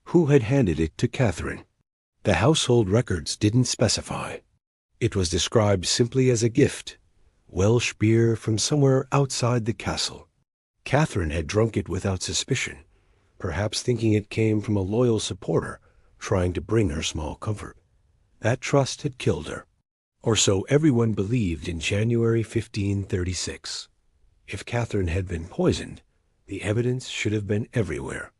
Who had handed it to Catherine? The household records didn't specify. It was described simply as a gift, Welsh beer from somewhere outside the castle. Catherine had drunk it without suspicion, perhaps thinking it came from a loyal supporter trying to bring her small comfort. That trust had killed her. Or so everyone believed in January 1536. If Catherine had been poisoned, the evidence should have been everywhere.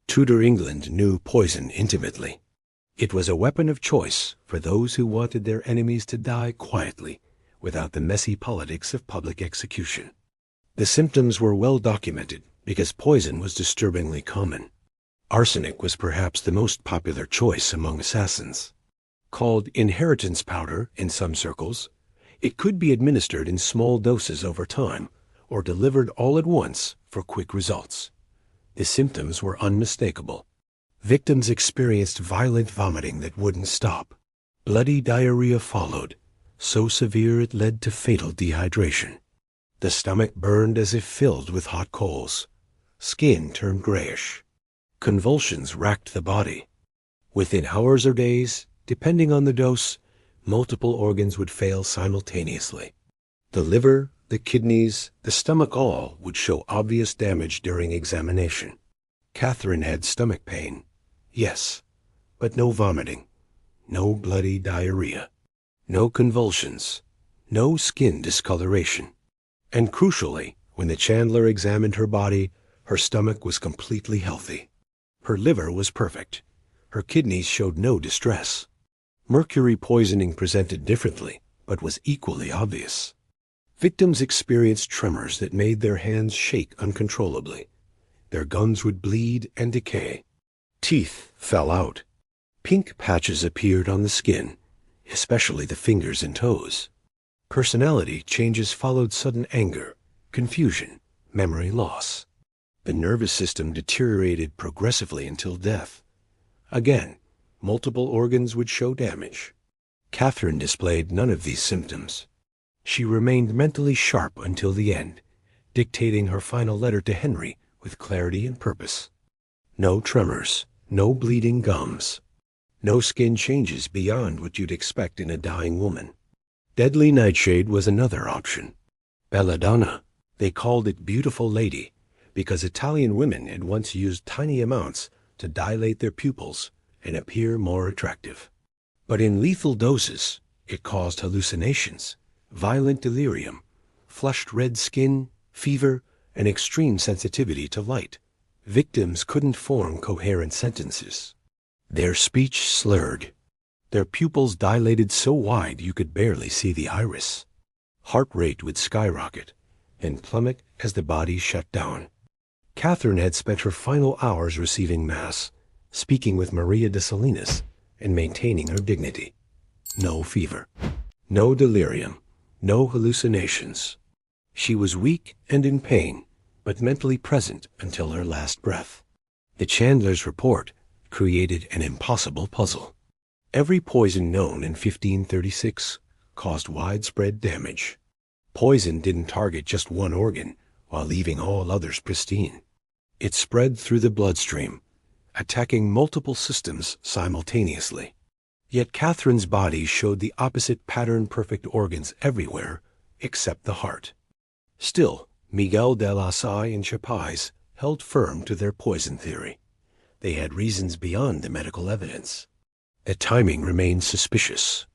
Tudor England knew poison intimately. It was a weapon of choice for those who wanted their enemies to die quietly, without the messy politics of public execution. The symptoms were well documented because poison was disturbingly common. Arsenic was perhaps the most popular choice among assassins. Called inheritance powder in some circles, it could be administered in small doses over time or delivered all at once for quick results. The symptoms were unmistakable. Victims experienced violent vomiting that wouldn't stop. Bloody diarrhea followed, so severe it led to fatal dehydration. The stomach burned as if filled with hot coals. Skin turned grayish. Convulsions racked the body. Within hours or days, depending on the dose, multiple organs would fail simultaneously. The liver, the kidneys, the stomach all would show obvious damage during examination. Catherine had stomach pain, yes, but no vomiting, no bloody diarrhea, no convulsions, no skin discoloration. And crucially, when the chandler examined her body, her stomach was completely healthy. Her liver was perfect. Her kidneys showed no distress. Mercury poisoning presented differently, but was equally obvious. Victims experienced tremors that made their hands shake uncontrollably. Their guns would bleed and decay. Teeth fell out. Pink patches appeared on the skin, especially the fingers and toes. Personality changes followed sudden anger, confusion, memory loss. The nervous system deteriorated progressively until death. Again, multiple organs would show damage. Catherine displayed none of these symptoms. She remained mentally sharp until the end, dictating her final letter to Henry with clarity and purpose. No tremors, no bleeding gums, no skin changes beyond what you'd expect in a dying woman. Deadly nightshade was another option. Belladonna, they called it beautiful lady, because Italian women had once used tiny amounts to dilate their pupils and appear more attractive. But in lethal doses, it caused hallucinations, violent delirium, flushed red skin, fever, and extreme sensitivity to light. Victims couldn't form coherent sentences. Their speech slurred. Their pupils dilated so wide you could barely see the iris. Heart rate would skyrocket and plummet as the body shut down. Catherine had spent her final hours receiving Mass, speaking with Maria de Salinas, and maintaining her dignity. No fever, no delirium, no hallucinations. She was weak and in pain, but mentally present until her last breath. The Chandler's report created an impossible puzzle. Every poison known in 1536 caused widespread damage. Poison didn't target just one organ while leaving all others pristine. It spread through the bloodstream, attacking multiple systems simultaneously. Yet Catherine's body showed the opposite pattern-perfect organs everywhere except the heart. Still, Miguel de la Salle and Chapais held firm to their poison theory. They had reasons beyond the medical evidence. The timing remained suspicious.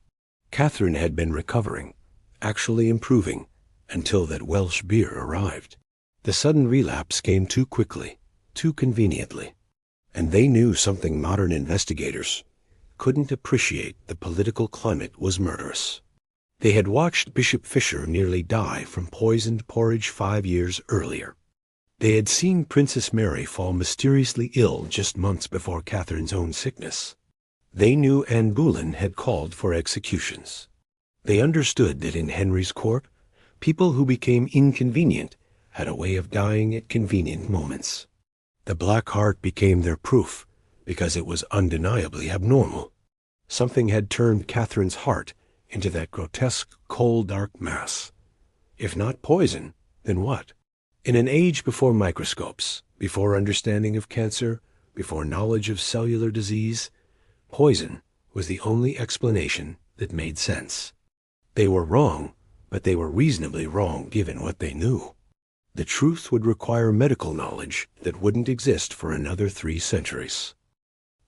Catherine had been recovering, actually improving, until that Welsh beer arrived. The sudden relapse came too quickly, too conveniently, and they knew something modern investigators couldn't appreciate. The political climate was murderous. They had watched Bishop Fisher nearly die from poisoned porridge 5 years earlier. They had seen Princess Mary fall mysteriously ill just months before Catherine's own sickness. They knew Anne Boleyn had called for executions. They understood that in Henry's court, people who became inconvenient had a way of dying at convenient moments. The Black Heart became their proof because it was undeniably abnormal. Something had turned Catherine's heart into that grotesque, cold, dark mass. If not poison, then what? In an age before microscopes, before understanding of cancer, before knowledge of cellular disease, poison was the only explanation that made sense. They were wrong, but they were reasonably wrong given what they knew. The truth would require medical knowledge that wouldn't exist for another 3 centuries.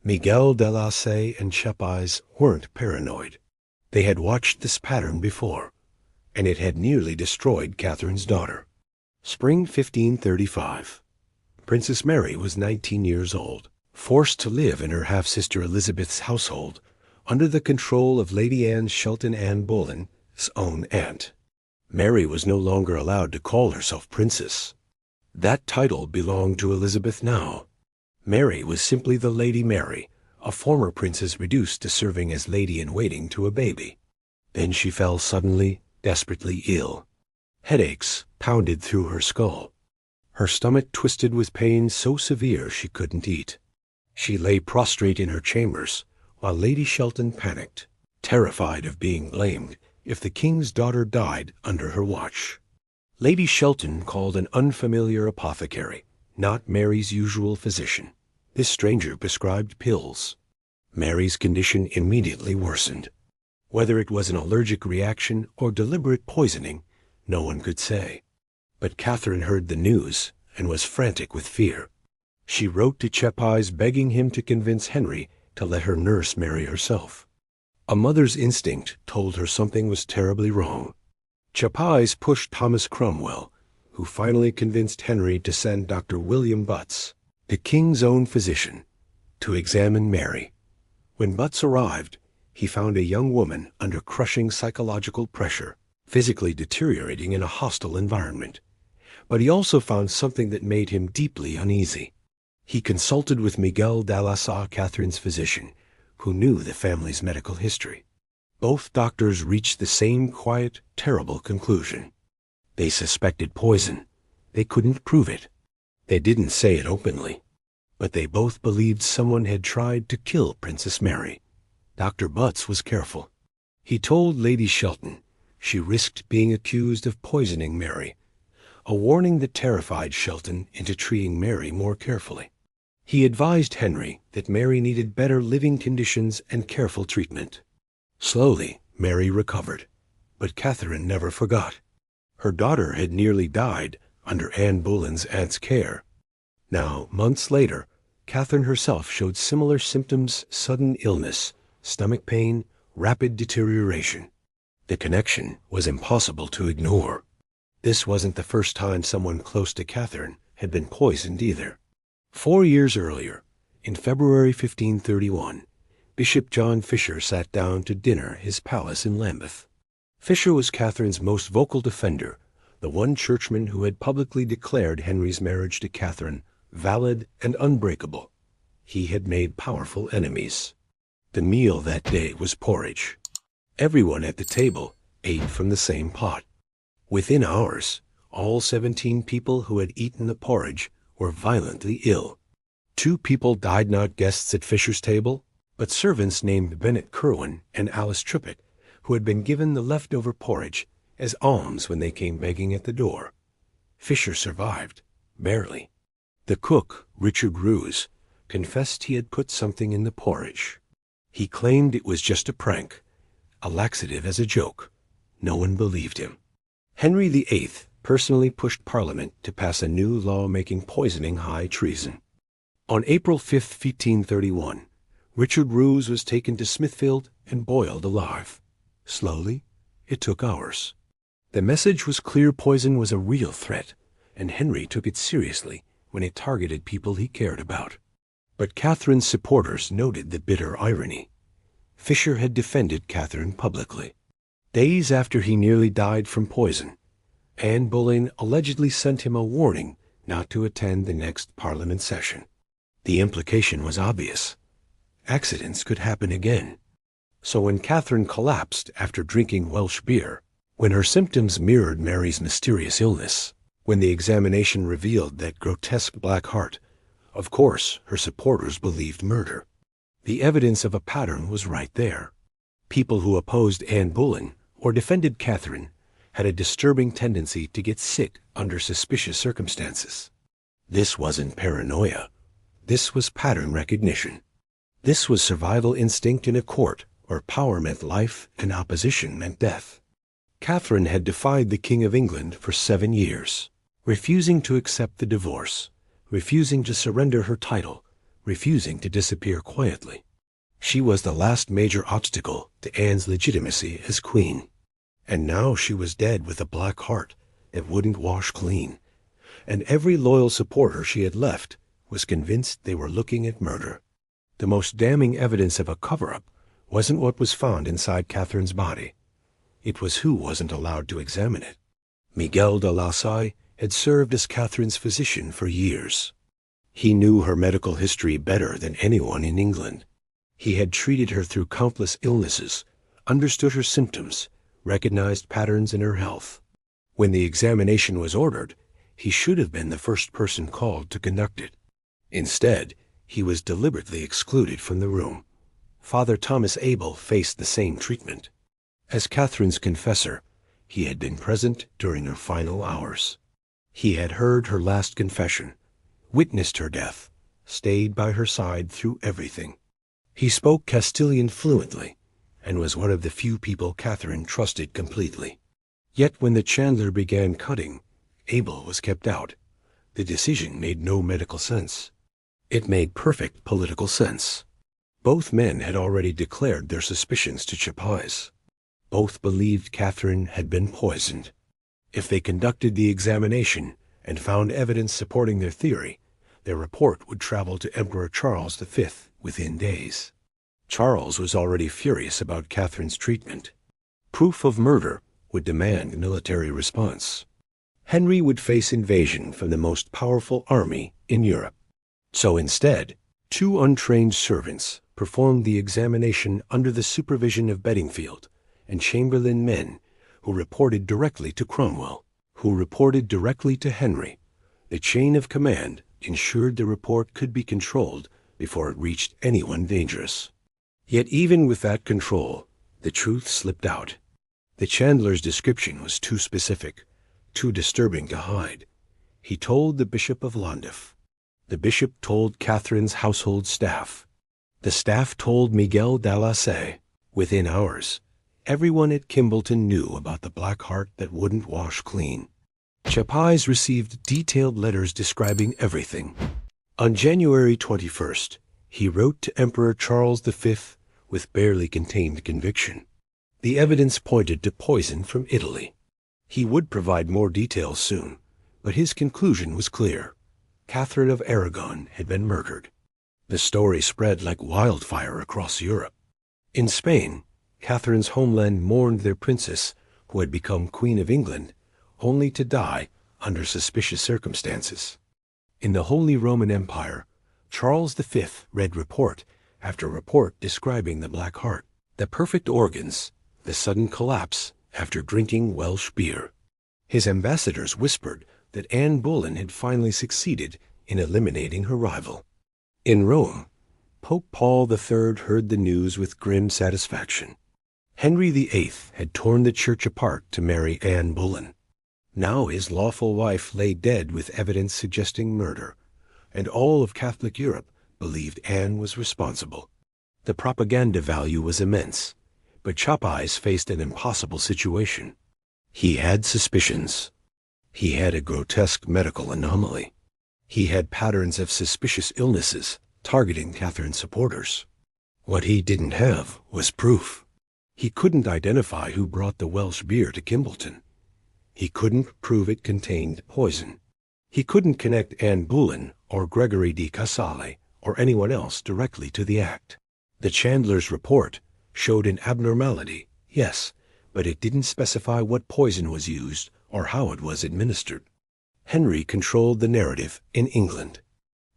Miguel de la Salle and Chapais weren't paranoid. They had watched this pattern before, and it had nearly destroyed Catherine's daughter. Spring 1535. Princess Mary was 19 years old, forced to live in her half-sister Elizabeth's household under the control of Lady Anne Shelton Anne Boleyn's own aunt. Mary was no longer allowed to call herself princess. That title belonged to Elizabeth now. Mary was simply the Lady Mary, a former princess reduced to serving as lady-in-waiting to a baby. Then she fell suddenly, desperately ill. Headaches pounded through her skull. Her stomach twisted with pain so severe she couldn't eat. She lay prostrate in her chambers, while Lady Shelton panicked, terrified of being blamed if the king's daughter died under her watch. Lady Shelton called an unfamiliar apothecary, not Mary's usual physician. This stranger prescribed pills. Mary's condition immediately worsened. Whether it was an allergic reaction or deliberate poisoning, no one could say. But Catherine heard the news and was frantic with fear. She wrote to Chapais begging him to convince Henry to let her nurse Mary herself. A mother's instinct told her something was terribly wrong. Chapais pushed Thomas Cromwell, who finally convinced Henry to send Dr. William Butts, the king's own physician, to examine Mary. When Butts arrived, he found a young woman under crushing psychological pressure, physically deteriorating in a hostile environment. But he also found something that made him deeply uneasy. He consulted with Miguel de la Salle, Catherine's physician, who knew the family's medical history. Both doctors reached the same quiet, terrible conclusion. They suspected poison. They couldn't prove it. They didn't say it openly. But they both believed someone had tried to kill Princess Mary. Dr. Butts was careful. He told Lady Shelton she risked being accused of poisoning Mary, a warning that terrified Shelton into treating Mary more carefully. He advised Henry that Mary needed better living conditions and careful treatment. Slowly, Mary recovered, but Catherine never forgot. Her daughter had nearly died under Anne Boleyn's aunt's care. Now, months later, Catherine herself showed similar symptoms: sudden illness, stomach pain, rapid deterioration. The connection was impossible to ignore. This wasn't the first time someone close to Catherine had been poisoned either. 4 years earlier, in February 1531, Bishop John Fisher sat down to dinner at his palace in Lambeth. Fisher was Catherine's most vocal defender, the one churchman who had publicly declared Henry's marriage to Catherine valid and unbreakable. He had made powerful enemies. The meal that day was porridge. Everyone at the table ate from the same pot. Within hours, all 17 people who had eaten the porridge were violently ill. 2 people died, not guests at Fisher's table, but servants named Bennet Curwen and Alice Trippitt, who had been given the leftover porridge as alms when they came begging at the door. Fisher survived, barely. The cook, Richard Roos, confessed he had put something in the porridge. He claimed it was just a prank, a laxative as a joke. No one believed him. Henry VIII personally pushed Parliament to pass a new law making poisoning high treason. On April 5, 1531, Richard Roos was taken to Smithfield and boiled alive. Slowly, it took hours. The message was clear: poison was a real threat, and Henry took it seriously when it targeted people he cared about. But Catherine's supporters noted the bitter irony. Fisher had defended Catherine publicly. Days after he nearly died from poison, Anne Boleyn allegedly sent him a warning not to attend the next Parliament session. The implication was obvious. Accidents could happen again. So when Catherine collapsed after drinking Welsh beer, when her symptoms mirrored Mary's mysterious illness, when the examination revealed that grotesque black heart, of course her supporters believed murder. The evidence of a pattern was right there. People who opposed Anne Boleyn or defended Catherine had a disturbing tendency to get sick under suspicious circumstances. This wasn't paranoia. This was pattern recognition. This was survival instinct in a court where power meant life and opposition meant death. Catherine had defied the King of England for 7 years, refusing to accept the divorce, refusing to surrender her title, refusing to disappear quietly. She was the last major obstacle to Anne's legitimacy as queen. And now she was dead with a black heart that wouldn't wash clean. And every loyal supporter she had left was convinced they were looking at murder. The most damning evidence of a cover-up wasn't what was found inside Catherine's body. It was who wasn't allowed to examine it. Miguel de la Salle had served as Catherine's physician for years. He knew her medical history better than anyone in England. He had treated her through countless illnesses, understood her symptoms, recognized patterns in her health. When the examination was ordered, he should have been the first person called to conduct it. Instead, he was deliberately excluded from the room. Father Thomas Abel faced the same treatment. As Catherine's confessor, he had been present during her final hours. He had heard her last confession, witnessed her death, stayed by her side through everything. He spoke Castilian fluently, and was one of the few people Catherine trusted completely. Yet when the chandler began cutting, Abel was kept out. The decision made no medical sense. It made perfect political sense. Both men had already declared their suspicions to Chapais. Both believed Catherine had been poisoned. If they conducted the examination and found evidence supporting their theory, their report would travel to Emperor Charles V within days. Charles was already furious about Catherine's treatment. Proof of murder would demand a military response. Henry would face invasion from the most powerful army in Europe. So instead, 2 untrained servants, performed the examination under the supervision of Bedingfield and Chamberlain men who reported directly to Cromwell, who reported directly to Henry. The chain of command ensured the report could be controlled before it reached anyone dangerous. Yet even with that control, the truth slipped out. The Chandler's description was too specific, too disturbing to hide. He told the Bishop of Llandaff. The bishop told Catherine's household staff. The staff told Miguel de la Salle. Within hours, everyone at Kimbleton knew about the black heart that wouldn't wash clean. Chapais received detailed letters describing everything. On January 21st, he wrote to Emperor Charles V with barely contained conviction. The evidence pointed to poison from Italy. He would provide more details soon, but his conclusion was clear. Catherine of Aragon had been murdered. The story spread like wildfire across Europe. In Spain, Catherine's homeland mourned their princess, who had become Queen of England, only to die under suspicious circumstances. In the Holy Roman Empire, Charles V read report after report describing the Black Heart, the perfect organs, the sudden collapse after drinking Welsh beer. His ambassadors whispered that Anne Boleyn had finally succeeded in eliminating her rival. In Rome, Pope Paul III heard the news with grim satisfaction. Henry VIII had torn the church apart to marry Anne Boleyn. Now his lawful wife lay dead with evidence suggesting murder, and all of Catholic Europe believed Anne was responsible. The propaganda value was immense, but Chapais faced an impossible situation. He had suspicions. He had a grotesque medical anomaly. He had patterns of suspicious illnesses targeting Catherine's supporters. What he didn't have was proof. He couldn't identify who brought the Welsh beer to Kimbleton. He couldn't prove it contained poison. He couldn't connect Anne Boleyn or Gregory de Casale or anyone else directly to the act. The Chandler's report showed an abnormality, yes, but it didn't specify what poison was used or how it was administered. Henry controlled the narrative in England.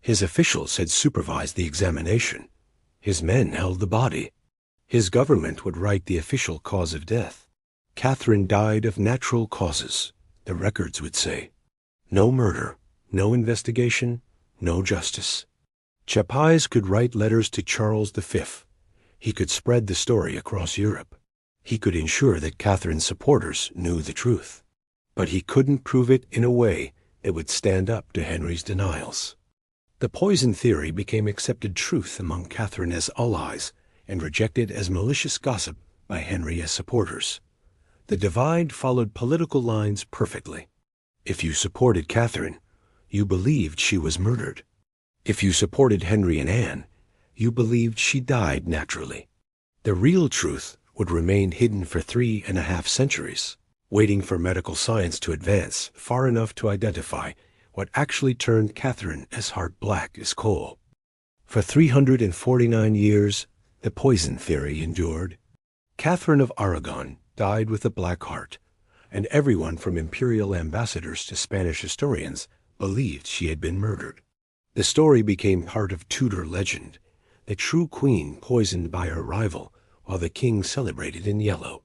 His officials had supervised the examination. His men held the body. His government would write the official cause of death. Catherine died of natural causes, the records would say. No murder, no investigation, no justice. Chapais could write letters to Charles V. He could spread the story across Europe. He could ensure that Catherine's supporters knew the truth. But he couldn't prove it in a way that would stand up to Henry's denials. The poison theory became accepted truth among Catherine's allies and rejected as malicious gossip by Henry's supporters. The divide followed political lines perfectly. If you supported Catherine, you believed she was murdered. If you supported Henry and Anne, you believed she died naturally. The real truth would remain hidden for 3.5 centuries, waiting for medical science to advance far enough to identify what actually turned Catherine as heart black as coal. For 349 years, the poison theory endured. Catherine of Aragon died with a black heart, and everyone from imperial ambassadors to Spanish historians believed she had been murdered. The story became part of Tudor legend, the true queen poisoned by her rival while the king celebrated in yellow.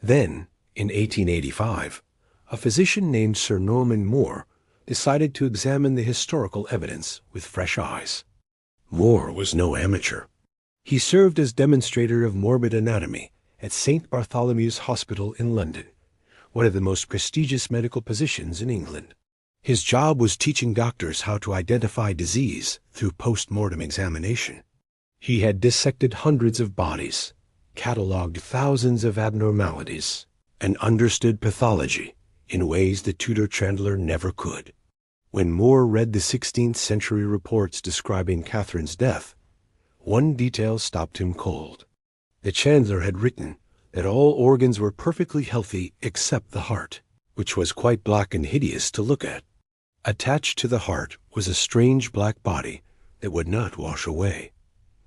Then, in 1885, a physician named Sir Norman Moore decided to examine the historical evidence with fresh eyes. Moore was no amateur. He served as demonstrator of morbid anatomy at St. Bartholomew's Hospital in London, one of the most prestigious medical positions in England. His job was teaching doctors how to identify disease through post-mortem examination. He had dissected hundreds of bodies, catalogued thousands of abnormalities, and understood pathology in ways the Tudor Chandler never could. When Moore read the 16th century reports describing Catherine's death, one detail stopped him cold. The Chandler had written that all organs were perfectly healthy except the heart, which was quite black and hideous to look at. Attached to the heart was a strange black body that would not wash away.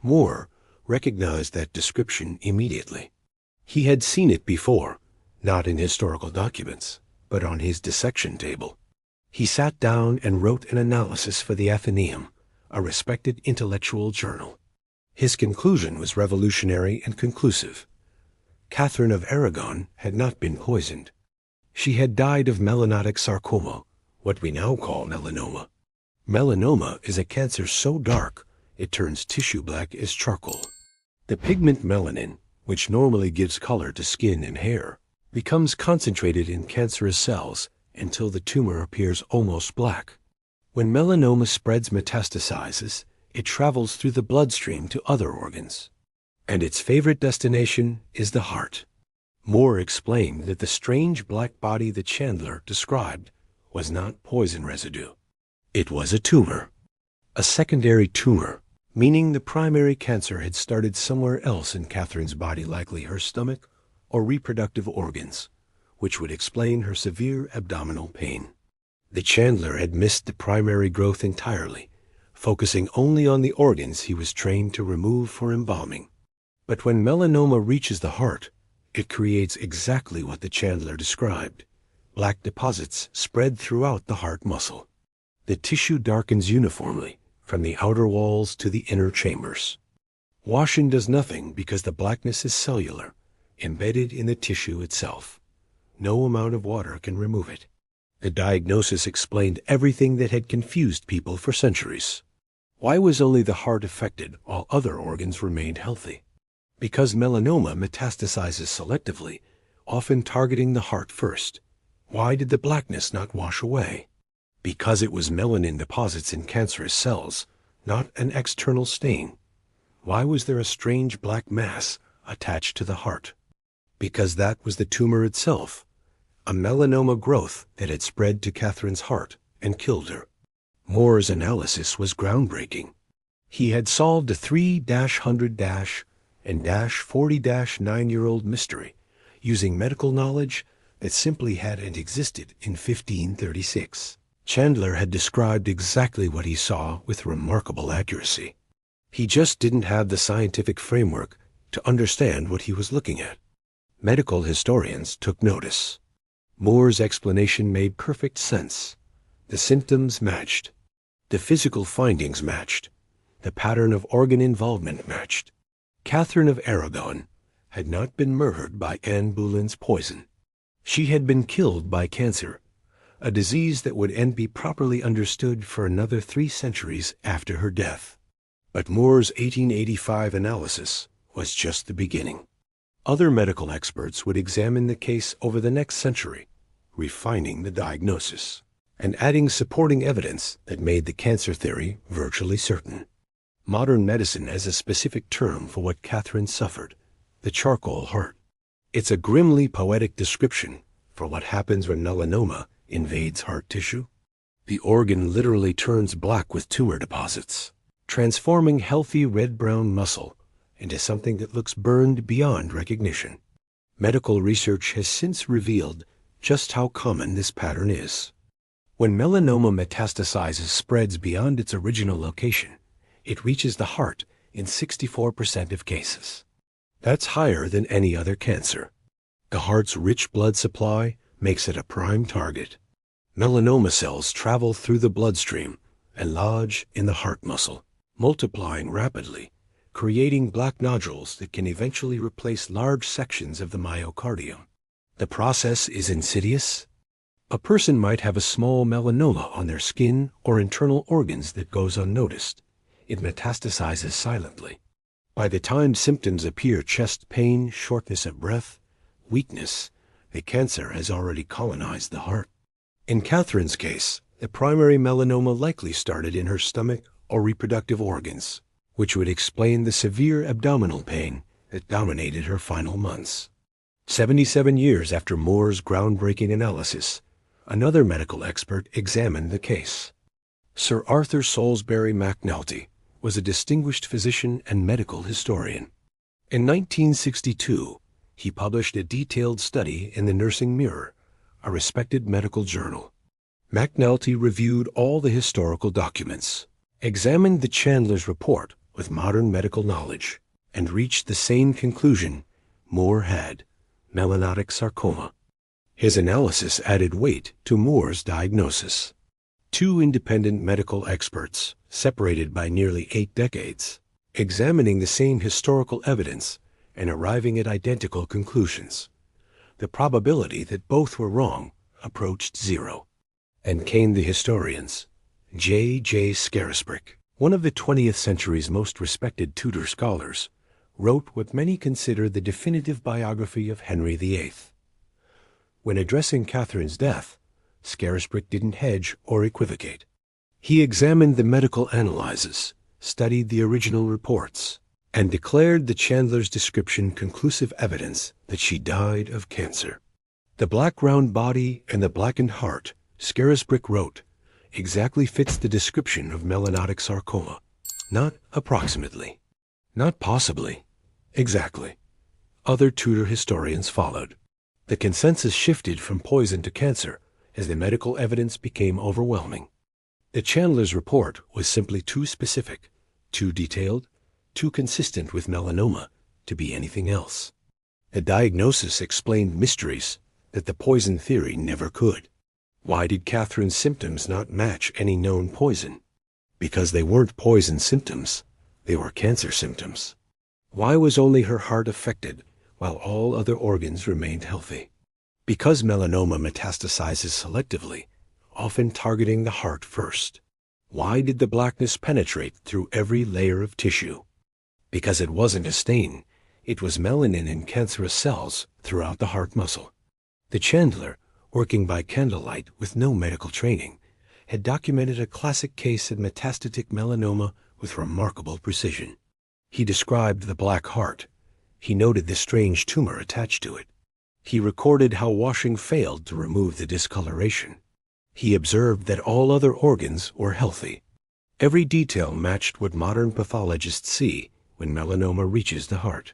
Moore recognized that description immediately. He had seen it before, not in historical documents, but on his dissection table. He sat down and wrote an analysis for the Athenaeum, a respected intellectual journal. His conclusion was revolutionary and conclusive. Catherine of Aragon had not been poisoned. She had died of melanotic sarcoma, what we now call melanoma. Melanoma is a cancer so dark it turns tissue black as charcoal. The pigment melanin, which normally gives color to skin and hair, becomes concentrated in cancerous cells until the tumor appears almost black. When melanoma spreads metastasizes, it travels through the bloodstream to other organs, and its favorite destination is the heart. Moore explained that the strange black body that Chandler described was not poison residue. It was a tumor. A secondary tumor, meaning the primary cancer had started somewhere else in Catherine's body, likely her stomach or reproductive organs, which would explain her severe abdominal pain. The Chandler had missed the primary growth entirely, focusing only on the organs he was trained to remove for embalming. But when melanoma reaches the heart, it creates exactly what the Chandler described. Black deposits spread throughout the heart muscle. The tissue darkens uniformly, from the outer walls to the inner chambers. Washing does nothing because the blackness is cellular, embedded in the tissue itself. No amount of water can remove it. The diagnosis explained everything that had confused people for centuries. Why was only the heart affected while other organs remained healthy? Because melanoma metastasizes selectively, often targeting the heart first. Why did the blackness not wash away? Because it was melanin deposits in cancerous cells, not an external stain. Why was there a strange black mass attached to the heart? Because that was the tumor itself, a melanoma growth that had spread to Catherine's heart and killed her. Moore's analysis was groundbreaking. He had solved a 3-100- and -40-9-year-old mystery using medical knowledge that simply hadn't existed in 1536. Chandler had described exactly what he saw with remarkable accuracy. He just didn't have the scientific framework to understand what he was looking at. Medical historians took notice. Moore's explanation made perfect sense. The symptoms matched. The physical findings matched. The pattern of organ involvement matched. Catherine of Aragon had not been murdered by Anne Boleyn's poison. She had been killed by cancer, a disease that would be properly understood for another 3 centuries after her death. But Moore's 1885 analysis was just the beginning. Other medical experts would examine the case over the next century, refining the diagnosis and adding supporting evidence that made the cancer theory virtually certain. Modern medicine has a specific term for what Catherine suffered: the charcoal heart. It's a grimly poetic description for what happens when melanoma invades heart tissue. The organ literally turns black with tumor deposits, transforming healthy red-brown muscle into something that looks burned beyond recognition. Medical research has since revealed just how common this pattern is. When melanoma metastasizes, spreads beyond its original location, it reaches the heart in 64% of cases. That's higher than any other cancer. The heart's rich blood supply makes it a prime target. Melanoma cells travel through the bloodstream and lodge in the heart muscle, multiplying rapidly, creating black nodules that can eventually replace large sections of the myocardium. The process is insidious. A person might have a small melanoma on their skin or internal organs that goes unnoticed. It metastasizes silently. By the time symptoms appear, chest pain, shortness of breath, weakness, the cancer has already colonized the heart. In Catherine's case, the primary melanoma likely started in her stomach or reproductive organs, which would explain the severe abdominal pain that dominated her final months. 77 years after Moore's groundbreaking analysis, another medical expert examined the case. Sir Arthur Salisbury McNulty was a distinguished physician and medical historian. In 1962, he published a detailed study in the Nursing Mirror, a respected medical journal. McNulty reviewed all the historical documents, examined the Chandler's report with modern medical knowledge, and reached the same conclusion Moore had: melanotic sarcoma. His analysis added weight to Moore's diagnosis. 2 independent medical experts, separated by nearly 8 decades, examining the same historical evidence and arriving at identical conclusions. The probability that both were wrong approached zero. And came the historians. J. Scarisbrick, one of the 20th century's most respected Tudor scholars, wrote what many consider the definitive biography of Henry VIII. When addressing Catherine's death, Scarisbrick didn't hedge or equivocate. He examined the medical analyses, studied the original reports, and declared the Chandler's description conclusive evidence that she died of cancer. The black round body and the blackened heart, Scarisbrick wrote, exactly fits the description of melanotic sarcoma. Not approximately. Not possibly. Exactly. Other Tudor historians followed. The consensus shifted from poison to cancer as the medical evidence became overwhelming. The Chandler's report was simply too specific, too detailed, too consistent with melanoma to be anything else. The diagnosis explained mysteries that the poison theory never could. Why did Catherine's symptoms not match any known poison? Because they weren't poison symptoms, they were cancer symptoms. Why was only her heart affected while all other organs remained healthy? Because melanoma metastasizes selectively, often targeting the heart first. Why did the blackness penetrate through every layer of tissue? Because it wasn't a stain, it was melanin in cancerous cells throughout the heart muscle. The Chandler, working by candlelight with no medical training, had documented a classic case of metastatic melanoma with remarkable precision. He described the black heart. He noted the strange tumor attached to it. He recorded how washing failed to remove the discoloration. He observed that all other organs were healthy. Every detail matched what modern pathologists see when melanoma reaches the heart.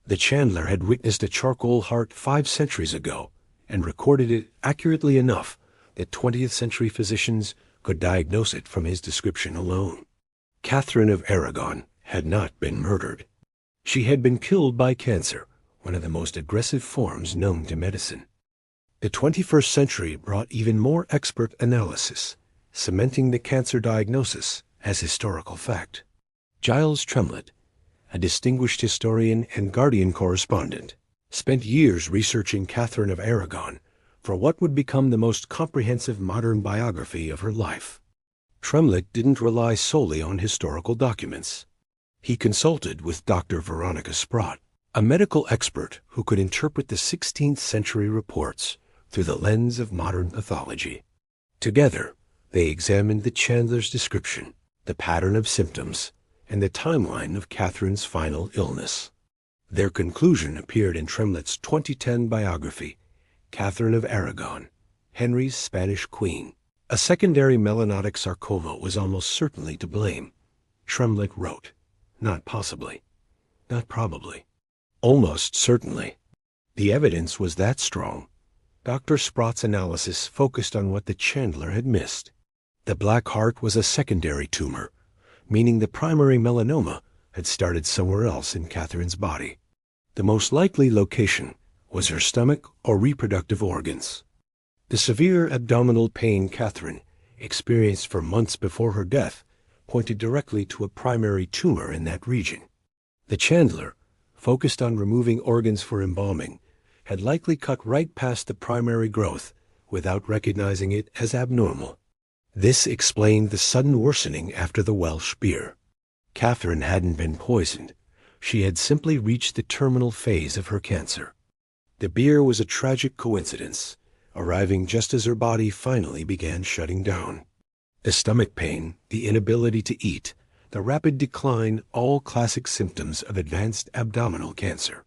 The Chandler had witnessed a charcoal heart 5 centuries ago and recorded it accurately enough that 20th century physicians could diagnose it from his description alone. Catherine of Aragon had not been murdered. She had been killed by cancer, one of the most aggressive forms known to medicine. The 21st century brought even more expert analysis, cementing the cancer diagnosis as historical fact. Giles Tremlett, a distinguished historian and Guardian correspondent, spent years researching Catherine of Aragon for what would become the most comprehensive modern biography of her life. Tremlett didn't rely solely on historical documents. He consulted with Dr. Veronica Sprott, a medical expert who could interpret the 16th century reports through the lens of modern pathology. Together, they examined the Chandler's description, the pattern of symptoms, and the timeline of Catherine's final illness. Their conclusion appeared in Tremlett's 2010 biography, Catherine of Aragon, Henry's Spanish Queen. A secondary melanotic sarcoma was almost certainly to blame. Tremlett wrote, not possibly, not probably, almost certainly. The evidence was that strong. Dr. Sprott's analysis focused on what the Chandler had missed. The black heart was a secondary tumor, meaning the primary melanoma had started somewhere else in Catherine's body. The most likely location was her stomach or reproductive organs. The severe abdominal pain Catherine experienced for months before her death pointed directly to a primary tumor in that region. The Chandler, focused on removing organs for embalming, had likely cut right past the primary growth without recognizing it as abnormal. This explained the sudden worsening after the Welsh beer. Catherine hadn't been poisoned. She had simply reached the terminal phase of her cancer. The beer was a tragic coincidence, arriving just as her body finally began shutting down. The stomach pain, the inability to eat, the rapid decline, all classic symptoms of advanced abdominal cancer.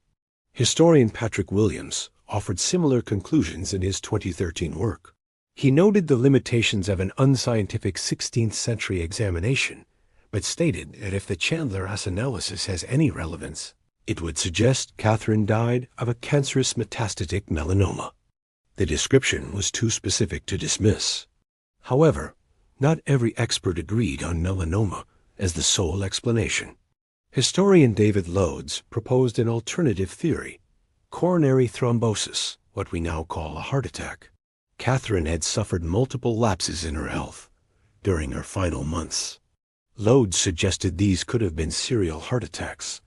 Historian Patrick Williams offered similar conclusions in his 2013 work. He noted the limitations of an unscientific 16th century examination, but stated that if the Chandler-Haas analysis has any relevance, it would suggest Catherine died of a cancerous metastatic melanoma. The description was too specific to dismiss. However, not every expert agreed on melanoma as the sole explanation. Historian David Loades proposed an alternative theory, coronary thrombosis, what we now call a heart attack. Catherine had suffered multiple lapses in her health during her final months. Loads suggested these could have been serial heart attacks,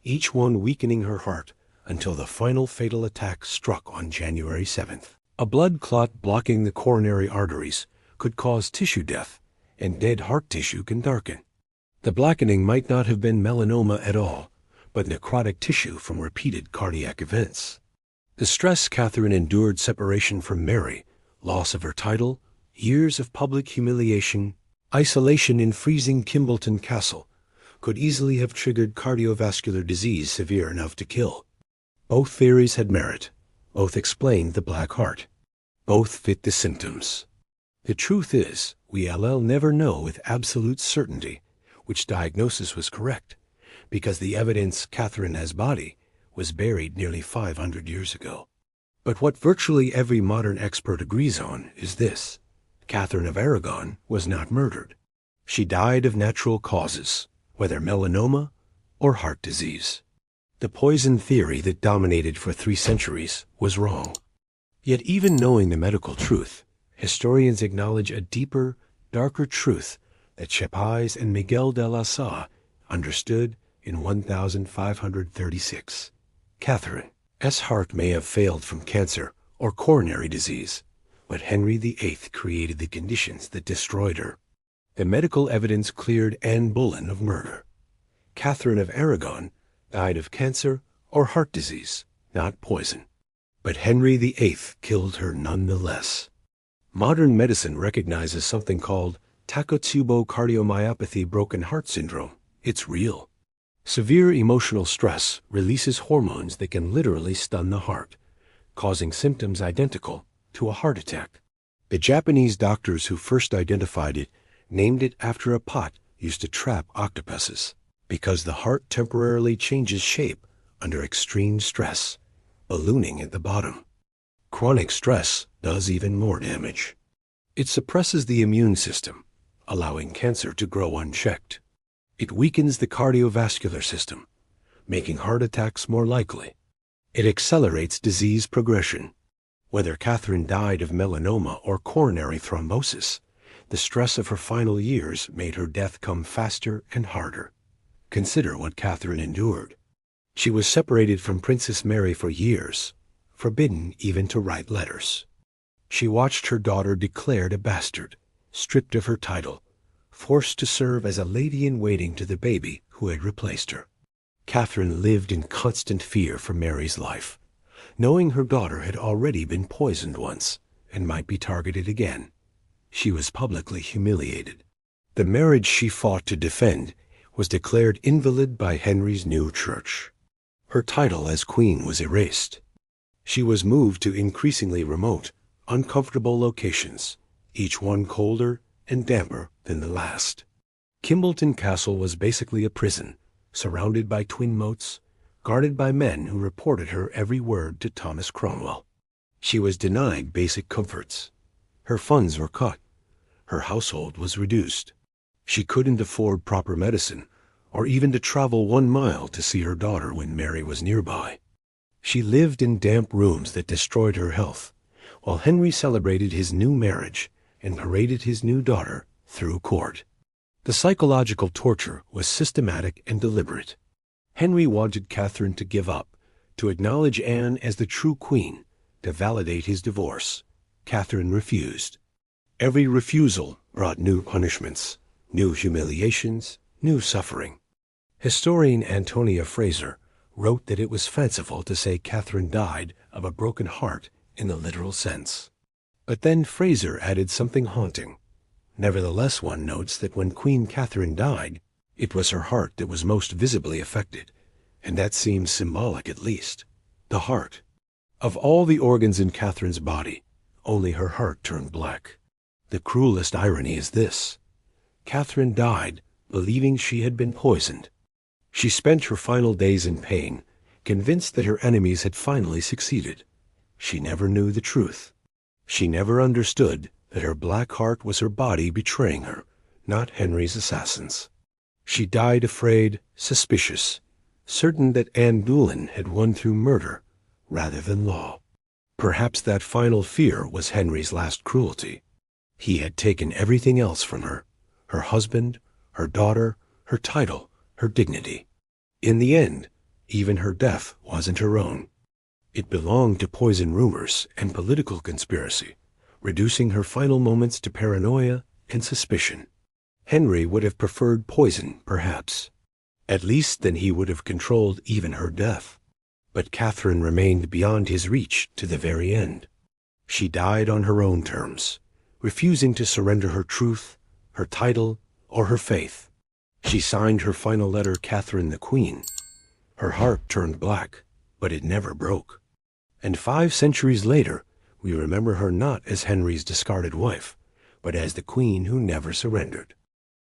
each one weakening her heart until the final fatal attack struck on January 7th. A blood clot blocking the coronary arteries could cause tissue death, and dead heart tissue can darken. The blackening might not have been melanoma at all, but necrotic tissue from repeated cardiac events. The stress Catherine endured: separation from Mary, loss of her title, years of public humiliation, isolation in freezing Kimbleton Castle, could easily have triggered cardiovascular disease severe enough to kill. Both theories had merit. Both explained the black heart. Both fit the symptoms. The truth is, we'll never know with absolute certainty which diagnosis was correct, because the evidence Catherine's body was buried nearly 500 years ago. But what virtually every modern expert agrees on is this: Catherine of Aragon was not murdered. She died of natural causes, whether melanoma or heart disease. The poison theory that dominated for 3 centuries was wrong. Yet even knowing the medical truth, historians acknowledge a deeper, darker truth that Chapais and Miguel de la Salle understood in 1536. Catherine's heart may have failed from cancer or coronary disease, but Henry VIII created the conditions that destroyed her. The medical evidence cleared Anne Boleyn of murder. Catherine of Aragon died of cancer or heart disease, not poison. But Henry VIII killed her nonetheless. Modern medicine recognizes something called Takotsubo cardiomyopathy broken heart syndrome. It's real. Severe emotional stress releases hormones that can literally stun the heart, causing symptoms identical to a heart attack. The Japanese doctors who first identified it named it after a pot used to trap octopuses, because the heart temporarily changes shape under extreme stress, ballooning at the bottom. Chronic stress does even more damage. It suppresses the immune system, allowing cancer to grow unchecked. It weakens the cardiovascular system, making heart attacks more likely. It accelerates disease progression. Whether Catherine died of melanoma or coronary thrombosis, the stress of her final years made her death come faster and harder. Consider what Catherine endured. She was separated from Princess Mary for years, forbidden even to write letters. She watched her daughter declared a bastard, stripped of her title, forced to serve as a lady-in-waiting to the baby who had replaced her. Catherine lived in constant fear for Mary's life, knowing her daughter had already been poisoned once and might be targeted again. She was publicly humiliated. The marriage she fought to defend was declared invalid by Henry's new church. Her title as queen was erased. She was moved to increasingly remote, uncomfortable locations, each one colder and damper than the last. Kimbleton Castle was basically a prison, surrounded by twin moats, guarded by men who reported her every word to Thomas Cromwell. She was denied basic comforts. Her funds were cut. Her household was reduced. She couldn't afford proper medicine, or even to travel 1 mile to see her daughter when Mary was nearby. She lived in damp rooms that destroyed her health, while Henry celebrated his new marriage and paraded his new daughter through court. The psychological torture was systematic and deliberate. Henry wanted Catherine to give up, to acknowledge Anne as the true queen, to validate his divorce. Catherine refused. Every refusal brought new punishments, new humiliations, new suffering. Historian Antonia Fraser wrote that it was fanciful to say Catherine died of a broken heart in the literal sense. But then Fraser added something haunting. Nevertheless, one notes that when Queen Catherine died, it was her heart that was most visibly affected, and that seems symbolic at least. The heart. Of all the organs in Catherine's body, only her heart turned black. The cruelest irony is this: Catherine died believing she had been poisoned. She spent her final days in pain, convinced that her enemies had finally succeeded. She never knew the truth. She never understood that her black heart was her body betraying her, not Henry's assassins. She died afraid, suspicious, certain that Anne Boleyn had won through murder rather than law. Perhaps that final fear was Henry's last cruelty. He had taken everything else from her: her husband, her daughter, her title, her dignity. In the end, even her death wasn't her own. It belonged to poison rumors and political conspiracy, reducing her final moments to paranoia and suspicion. Henry would have preferred poison, perhaps. At least then he would have controlled even her death. But Catherine remained beyond his reach to the very end. She died on her own terms, refusing to surrender her truth, her title, or her faith. She signed her final letter Catherine the Queen. Her heart turned black, but it never broke. And 5 centuries later, we remember her not as Henry's discarded wife, but as the queen who never surrendered.